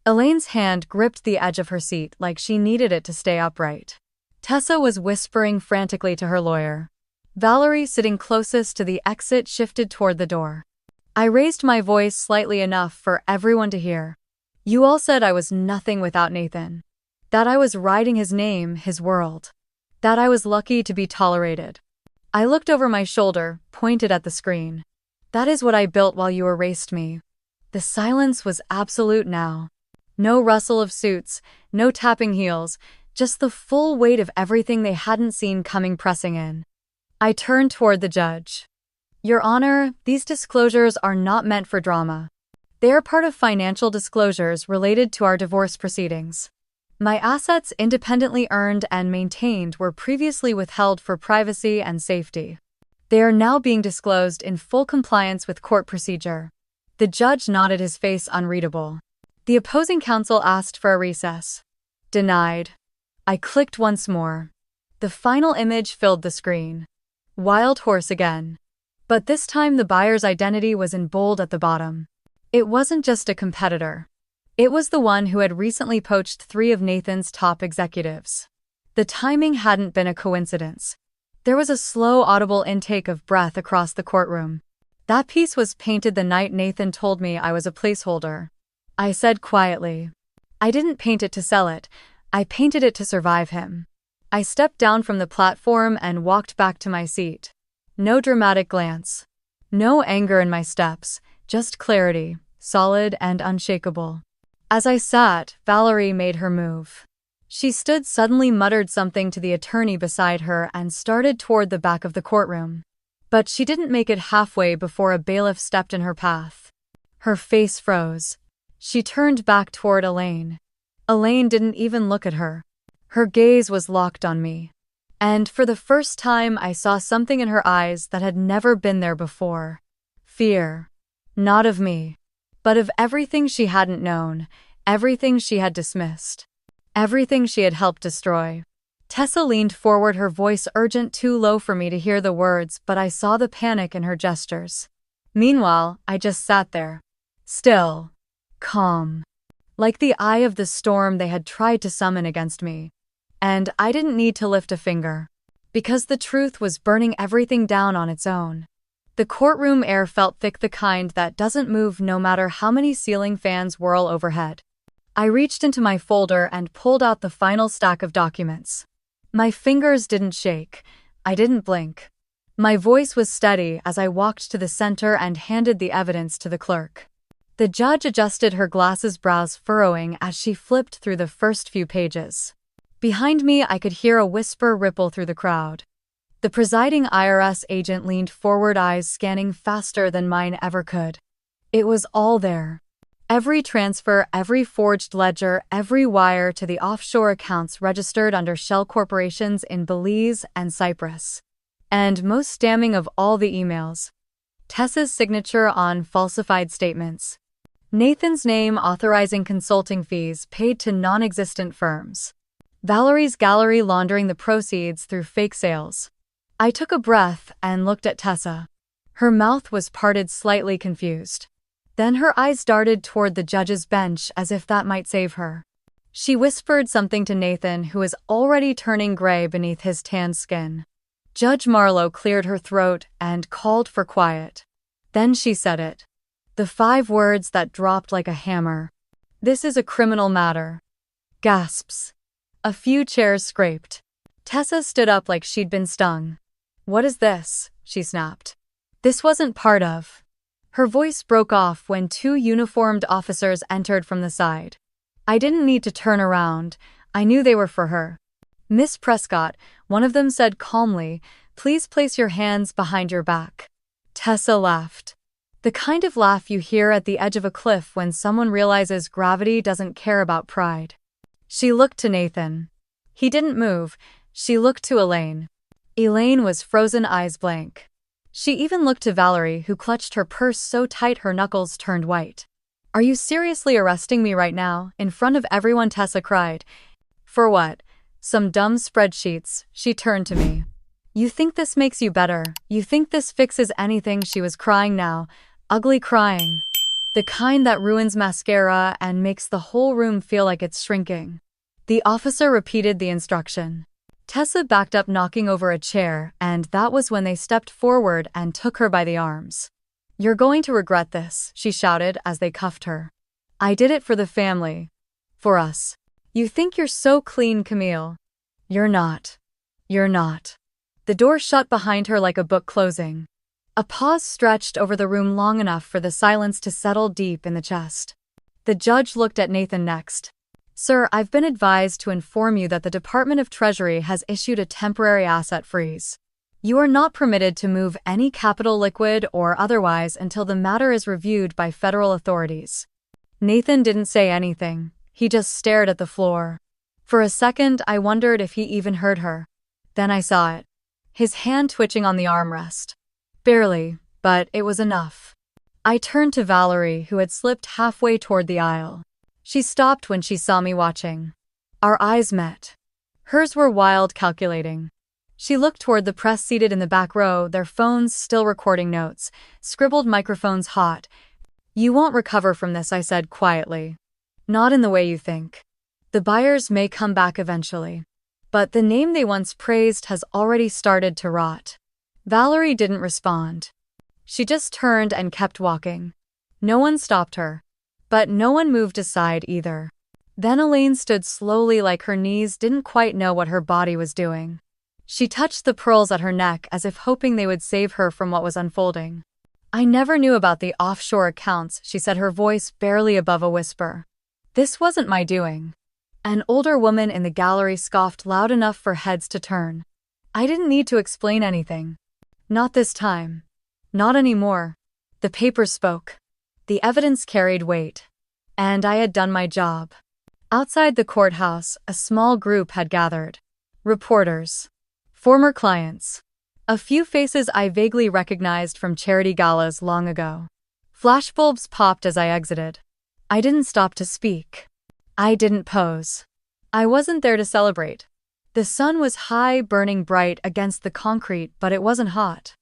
Elaine's hand gripped the edge of her seat like she needed it to stay upright. Tessa was whispering frantically to her lawyer. Valerie, sitting closest to the exit, shifted toward the door. I raised my voice slightly enough for everyone to hear. You all said I was nothing without Nathan. That I was writing his name, his world. That I was lucky to be tolerated. I looked over my shoulder, pointed at the screen. That is what I built while you erased me. The silence was absolute now. No rustle of suits, no tapping heels, just the full weight of everything they hadn't seen coming pressing in. I turned toward the judge. Your Honor, these disclosures are not meant for drama. They are part of financial disclosures related to our divorce proceedings. My assets, independently earned and maintained, were previously withheld for privacy and safety. They are now being disclosed in full compliance with court procedure. The judge nodded, his face unreadable. The opposing counsel asked for a recess. Denied. I clicked once more. The final image filled the screen. Wild horse again. But this time the buyer's identity was in bold at the bottom. It wasn't just a competitor. It was the one who had recently poached 3 of Nathan's top executives. The timing hadn't been a coincidence. There was a slow, audible intake of breath across the courtroom. That piece was painted the night Nathan told me I was a placeholder. I said quietly. I didn't paint it to sell it. I painted it to survive him. I stepped down from the platform and walked back to my seat. No dramatic glance. No anger in my steps, just clarity, solid and unshakable. As I sat, Valerie made her move. She stood, suddenly muttered something to the attorney beside her and started toward the back of the courtroom. But she didn't make it halfway before a bailiff stepped in her path. Her face froze. She turned back toward Elaine. Elaine didn't even look at her. Her gaze was locked on me. And for the first time I saw something in her eyes that had never been there before. Fear. Not of me, but of everything she hadn't known, everything she had dismissed, everything she had helped destroy. Tessa leaned forward, her voice urgent, too low for me to hear the words, but I saw the panic in her gestures. Meanwhile, I just sat there. Still. Calm. Like the eye of the storm they had tried to summon against me. And I didn't need to lift a finger. Because the truth was burning everything down on its own. The courtroom air felt thick, the kind that doesn't move no matter how many ceiling fans whirl overhead. I reached into my folder and pulled out the final stack of documents. My fingers didn't shake. I didn't blink. My voice was steady as I walked to the center and handed the evidence to the clerk. The judge adjusted her glasses, brows furrowing as she flipped through the first few pages. Behind me, I could hear a whisper ripple through the crowd. The presiding IRS agent leaned forward, eyes scanning faster than mine ever could. It was all there. Every transfer, every forged ledger, every wire to the offshore accounts registered under shell corporations in Belize and Cyprus. And most damning of all, the emails. Tessa's signature on falsified statements. Nathan's name authorizing consulting fees paid to non-existent firms. Valerie's gallery laundering the proceeds through fake sales. I took a breath and looked at Tessa. Her mouth was parted, slightly confused. Then her eyes darted toward the judge's bench as if that might save her. She whispered something to Nathan, who was already turning gray beneath his tanned skin. Judge Marlowe cleared her throat and called for quiet. Then she said it. The 5 words that dropped like a hammer. This is a criminal matter. Gasps. A few chairs scraped. Tessa stood up like she'd been stung. What is this? She snapped. This wasn't part of. Her voice broke off when 2 uniformed officers entered from the side. I didn't need to turn around. I knew they were for her. Miss Prescott, one of them said calmly, please place your hands behind your back. Tessa laughed. The kind of laugh you hear at the edge of a cliff when someone realizes gravity doesn't care about pride. She looked to Nathan. He didn't move, She looked to Elaine. Elaine was frozen, eyes blank. She even looked to Valerie, who clutched her purse so tight her knuckles turned white. "Are you seriously arresting me right now, in front of everyone?" Tessa cried. "For what? Some dumb spreadsheets." She turned to me. "You think this makes you better? You think this fixes anything?" She was crying now, ugly crying. The kind that ruins mascara and makes the whole room feel like it's shrinking. The officer repeated the instruction. Tessa backed up, knocking over a chair, and that was when they stepped forward and took her by the arms. "You're going to regret this," she shouted as they cuffed her. "I did it for the family. For us. You think you're so clean, Camille. You're not. You're not." The door shut behind her like a book closing. A pause stretched over the room, long enough for the silence to settle deep in the chest. The judge looked at Nathan next. "Sir, I've been advised to inform you that the Department of Treasury has issued a temporary asset freeze. You are not permitted to move any capital, liquid or otherwise, until the matter is reviewed by federal authorities." Nathan didn't say anything. He just stared at the floor. For a second, I wondered if he even heard her. Then I saw it. His hand twitching on the armrest. Barely, but it was enough. I turned to Valerie, who had slipped halfway toward the aisle. She stopped when she saw me watching. Our eyes met. Hers were wild, calculating. She looked toward the press seated in the back row, their phones still recording notes, scribbled microphones hot. "You won't recover from this," I said quietly. "Not in the way you think. The buyers may come back eventually. But the name they once praised has already started to rot." Valerie didn't respond. She just turned and kept walking. No one stopped her. But no one moved aside either. Then Elaine stood slowly, like her knees didn't quite know what her body was doing. She touched the pearls at her neck as if hoping they would save her from what was unfolding. "I never knew about the offshore accounts," she said, her voice barely above a whisper. "This wasn't my doing." An older woman in the gallery scoffed loud enough for heads to turn. "I didn't need to explain anything. Not this time. Not anymore." The papers spoke. The evidence carried weight. And I had done my job. Outside the courthouse, a small group had gathered. Reporters. Former clients. A few faces I vaguely recognized from charity galas long ago. Flashbulbs popped as I exited. I didn't stop to speak. I didn't pose. I wasn't there to celebrate. The sun was high, burning bright against the concrete, but it wasn't hot.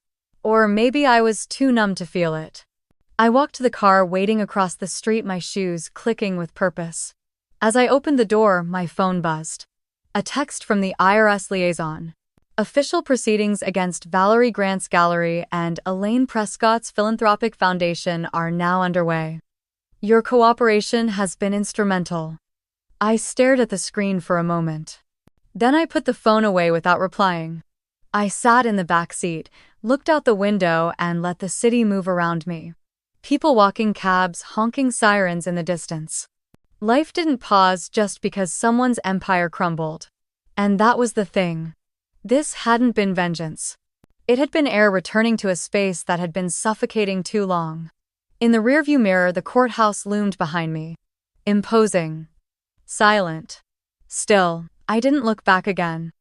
Or maybe I was too numb to feel it. I walked to the car, waiting across the street, my shoes clicking with purpose. As I opened the door, my phone buzzed. A text from the IRS liaison. "Official proceedings against Valerie Grant's gallery and Elaine Prescott's philanthropic foundation are now underway. Your cooperation has been instrumental." I stared at the screen for a moment. Then I put the phone away without replying. I sat in the back seat, looked out the window, and let the city move around me. People walking, cabs, honking sirens in the distance. Life didn't pause just because someone's empire crumbled. And that was the thing. This hadn't been vengeance. It had been air returning to a space that had been suffocating too long. In the rearview mirror, the courthouse loomed behind me. Imposing. Silent. Still, I didn't look back again.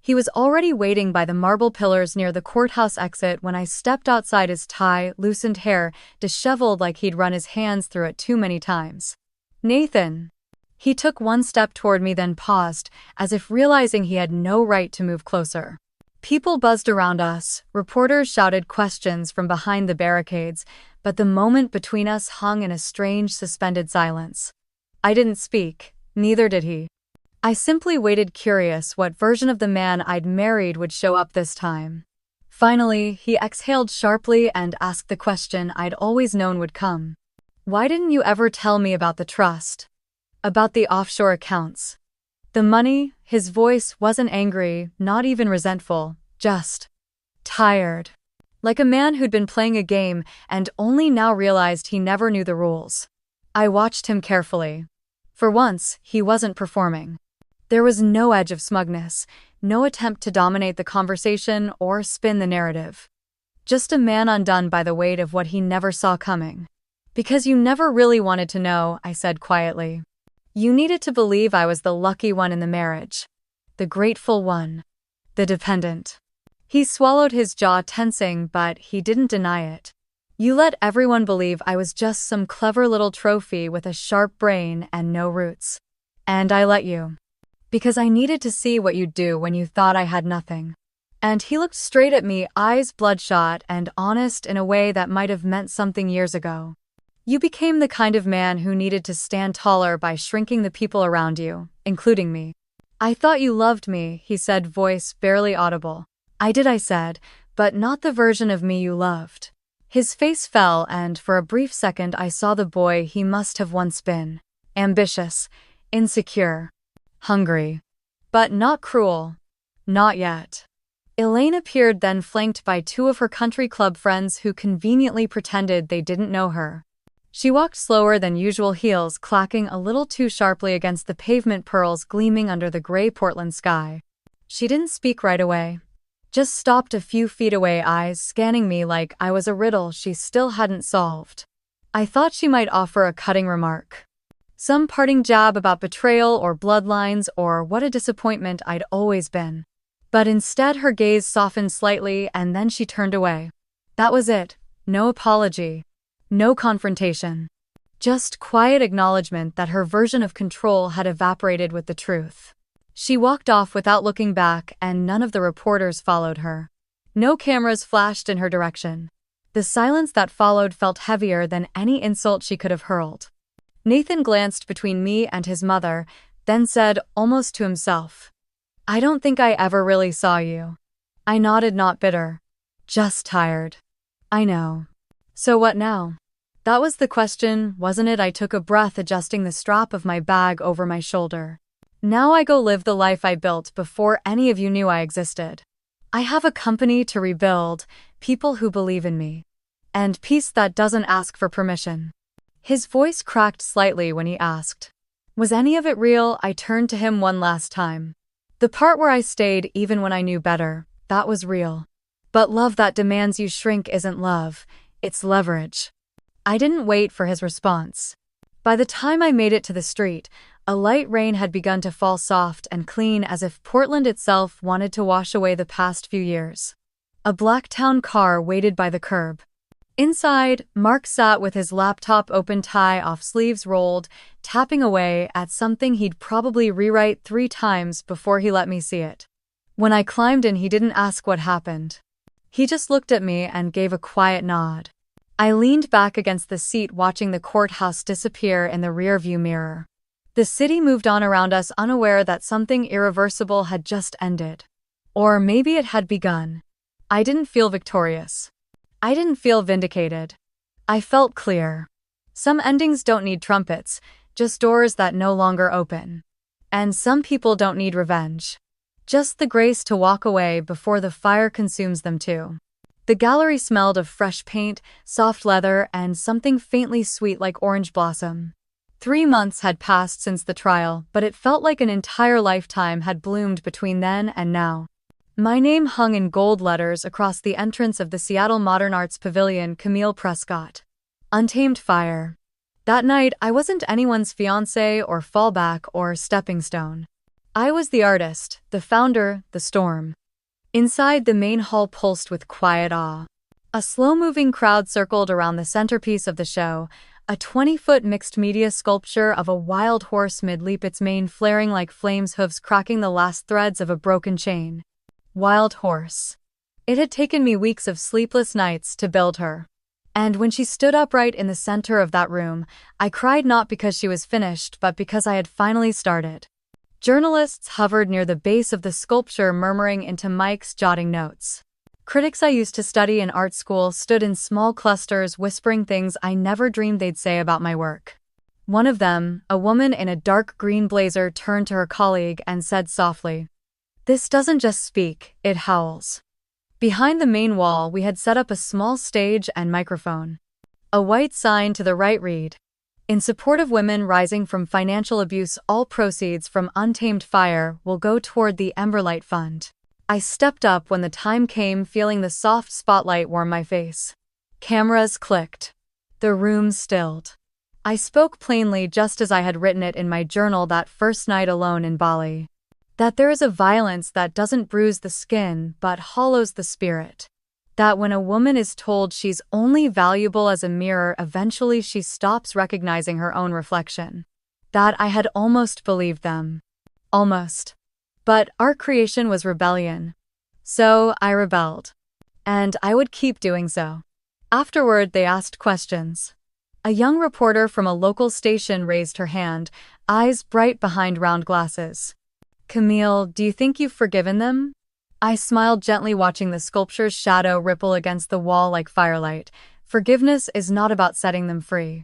He was already waiting by the marble pillars near the courthouse exit when I stepped outside, his tie, loosened hair, disheveled like he'd run his hands through it too many times. "Nathan." He took one step toward me, then paused, as if realizing he had no right to move closer. People buzzed around us, reporters shouted questions from behind the barricades, but the moment between us hung in a strange, suspended silence. I didn't speak, neither did he. I simply waited, curious what version of the man I'd married would show up this time. Finally, he exhaled sharply and asked the question I'd always known would come. "Why didn't you ever tell me about the trust? About the offshore accounts? The money?" His voice wasn't angry, not even resentful, just tired. Like a man who'd been playing a game and only now realized he never knew the rules. I watched him carefully. For once, he wasn't performing. There was no edge of smugness, no attempt to dominate the conversation or spin the narrative. Just a man undone by the weight of what he never saw coming. "Because you never really wanted to know," I said quietly. "You needed to believe I was the lucky one in the marriage. The grateful one. The dependent. He swallowed, his jaw tensing, but he didn't deny it. You let everyone believe I was just some clever little trophy with a sharp brain and no roots. And I let you. Because I needed to see what you'd do when you thought I had nothing. And he looked straight at me, eyes bloodshot and honest in a way that might have meant something years ago. You became the kind of man who needed to stand taller by shrinking the people around you, including me. I thought you loved me, he said, voice barely audible. I did, I said, but not the version of me you loved. His face fell, and for a brief second I saw the boy he must have once been. Ambitious, insecure, hungry. But not cruel. Not yet. Elaine appeared, then flanked by two of her country club friends who conveniently pretended they didn't know her. She walked slower than usual, heels clacking a little too sharply against the pavement, pearls gleaming under the gray Portland sky. She didn't speak right away. Just stopped a few feet away, eyes scanning me like I was a riddle she still hadn't solved. I thought she might offer a cutting remark. Some parting jab about betrayal or bloodlines or what a disappointment I'd always been. But instead her gaze softened slightly and then she turned away. That was it. No apology. No confrontation. Just quiet acknowledgement that her version of control had evaporated with the truth. She walked off without looking back, and none of the reporters followed her. No cameras flashed in her direction. The silence that followed felt heavier than any insult she could have hurled. Nathan glanced between me and his mother, then said, almost to himself, I don't think I ever really saw you. I nodded, not bitter. Just tired. I know. So what now? That was the question, wasn't it? I took a breath, adjusting the strap of my bag over my shoulder. Now I go live the life I built before any of you knew I existed. I have a company to rebuild, people who believe in me. And peace that doesn't ask for permission. His voice cracked slightly when he asked, was any of it real? I turned to him one last time. The part where I stayed even when I knew better, that was real. But love that demands you shrink isn't love, it's leverage. I didn't wait for his response. By the time I made it to the street, a light rain had begun to fall, soft and clean, as if Portland itself wanted to wash away the past few years. A black town car waited by the curb. Inside, Mark sat with his laptop open, tie off, sleeves rolled, tapping away at something he'd probably rewrite 3 times before he let me see it. When I climbed in, he didn't ask what happened. He just looked at me and gave a quiet nod. I leaned back against the seat, watching the courthouse disappear in the rearview mirror. The city moved on around us, unaware that something irreversible had just ended. Or maybe it had begun. I didn't feel victorious. I didn't feel vindicated. I felt clear. Some endings don't need trumpets, just doors that no longer open. And some people don't need revenge. Just the grace to walk away before the fire consumes them too. The gallery smelled of fresh paint, soft leather, and something faintly sweet like orange blossom. 3 months had passed since the trial, but it felt like an entire lifetime had bloomed between then and now. My name hung in gold letters across the entrance of the Seattle Modern Arts Pavilion, Camille Prescott. Untamed Fire. That night, I wasn't anyone's fiancé or fallback or stepping stone. I was the artist, the founder, the storm. Inside, the main hall pulsed with quiet awe. A slow-moving crowd circled around the centerpiece of the show, a 20-foot mixed-media sculpture of a wild horse mid-leap, its mane flaring like flames, hooves cracking the last threads of a broken chain. Wild horse. It had taken me weeks of sleepless nights to build her. And when she stood upright in the center of that room, I cried, not because she was finished, but because I had finally started. Journalists hovered near the base of the sculpture, murmuring into mics, jotting notes. Critics I used to study in art school stood in small clusters, whispering things I never dreamed they'd say about my work. One of them, a woman in a dark green blazer, turned to her colleague and said softly, "This doesn't just speak, it howls." Behind the main wall, we had set up a small stage and microphone. A white sign to the right read, "In support of women rising from financial abuse, all proceeds from Untamed Fire will go toward the Emberlight Fund." I stepped up when the time came, feeling the soft spotlight warm my face. Cameras clicked. The room stilled. I spoke plainly, just as I had written it in my journal that first night alone in Bali. That there is a violence that doesn't bruise the skin but hollows the spirit. That when a woman is told she's only valuable as a mirror, eventually she stops recognizing her own reflection. That I had almost believed them. Almost. But our creation was rebellion. So I rebelled. And I would keep doing so. Afterward, they asked questions. A young reporter from a local station raised her hand, eyes bright behind round glasses. "Camille, do you think you've forgiven them?" I smiled gently, watching the sculpture's shadow ripple against the wall like firelight. Forgiveness is not about setting them free.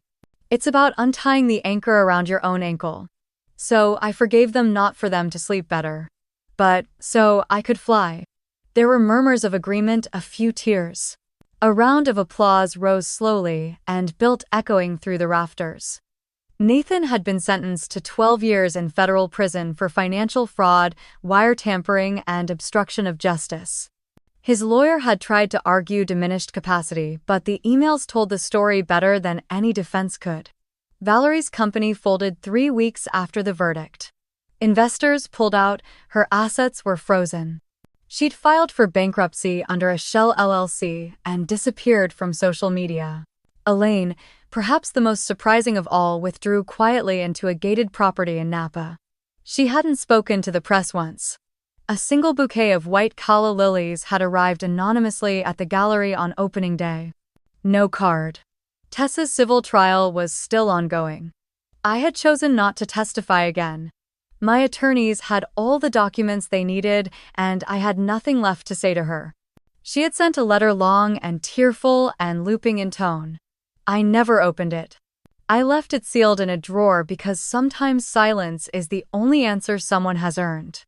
It's about untying the anchor around your own ankle. So I forgave them, not for them to sleep better, but so I could fly. There were murmurs of agreement, a few tears. A round of applause rose slowly and built, echoing through the rafters. Nathan had been sentenced to 12 years in federal prison for financial fraud, wire tampering, and obstruction of justice. His lawyer had tried to argue diminished capacity, but the emails told the story better than any defense could. Valerie's company folded 3 weeks after the verdict. Investors pulled out, her assets were frozen. She'd filed for bankruptcy under a shell LLC and disappeared from social media. Elaine, perhaps the most surprising of all, withdrew quietly into a gated property in Napa. She hadn't spoken to the press once. A single bouquet of white calla lilies had arrived anonymously at the gallery on opening day. No card. Tessa's civil trial was still ongoing. I had chosen not to testify again. My attorneys had all the documents they needed, and I had nothing left to say to her. She had sent a letter, long and tearful and looping in tone. I never opened it. I left it sealed in a drawer because sometimes silence is the only answer someone has earned.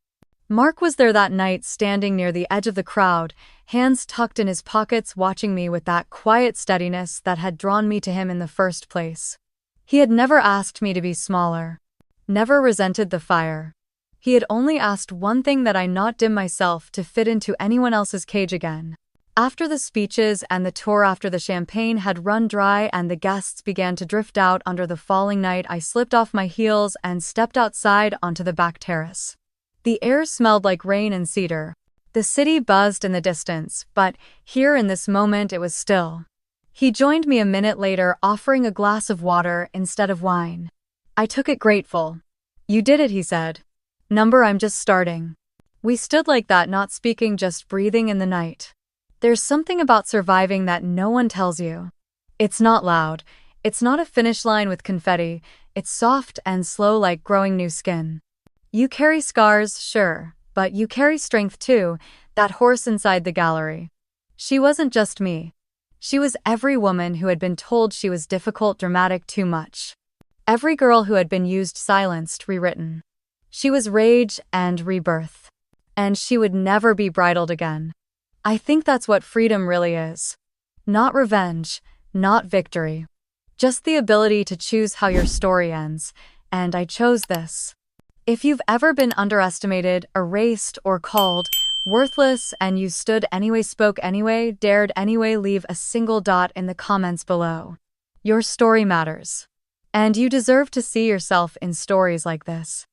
Mark was there that night, standing near the edge of the crowd, hands tucked in his pockets, watching me with that quiet steadiness that had drawn me to him in the first place. He had never asked me to be smaller. Never resented the fire. He had only asked one thing, that I not dim myself to fit into anyone else's cage again. After the speeches and the tour, after the champagne had run dry and the guests began to drift out under the falling night, I slipped off my heels and stepped outside onto the back terrace. The air smelled like rain and cedar. The city buzzed in the distance, but here in this moment it was still. He joined me a minute later, offering a glass of water instead of wine. I took it, grateful. "You did it," he said. "Number, I'm just starting." We stood like that, not speaking, just breathing in the night. There's something about surviving that no one tells you. It's not loud. It's not a finish line with confetti. It's soft and slow, like growing new skin. You carry scars, sure, but you carry strength too, that horse inside the gallery. She wasn't just me. She was every woman who had been told she was difficult, dramatic, too much. Every girl who had been used, silenced, rewritten. She was rage and rebirth. And she would never be bridled again. I think that's what freedom really is. Not revenge, not victory. Just the ability to choose how your story ends, and I chose this. If you've ever been underestimated, erased, or called worthless, and you stood anyway, spoke anyway, dared anyway, leave a single dot in the comments below. Your story matters. And you deserve to see yourself in stories like this.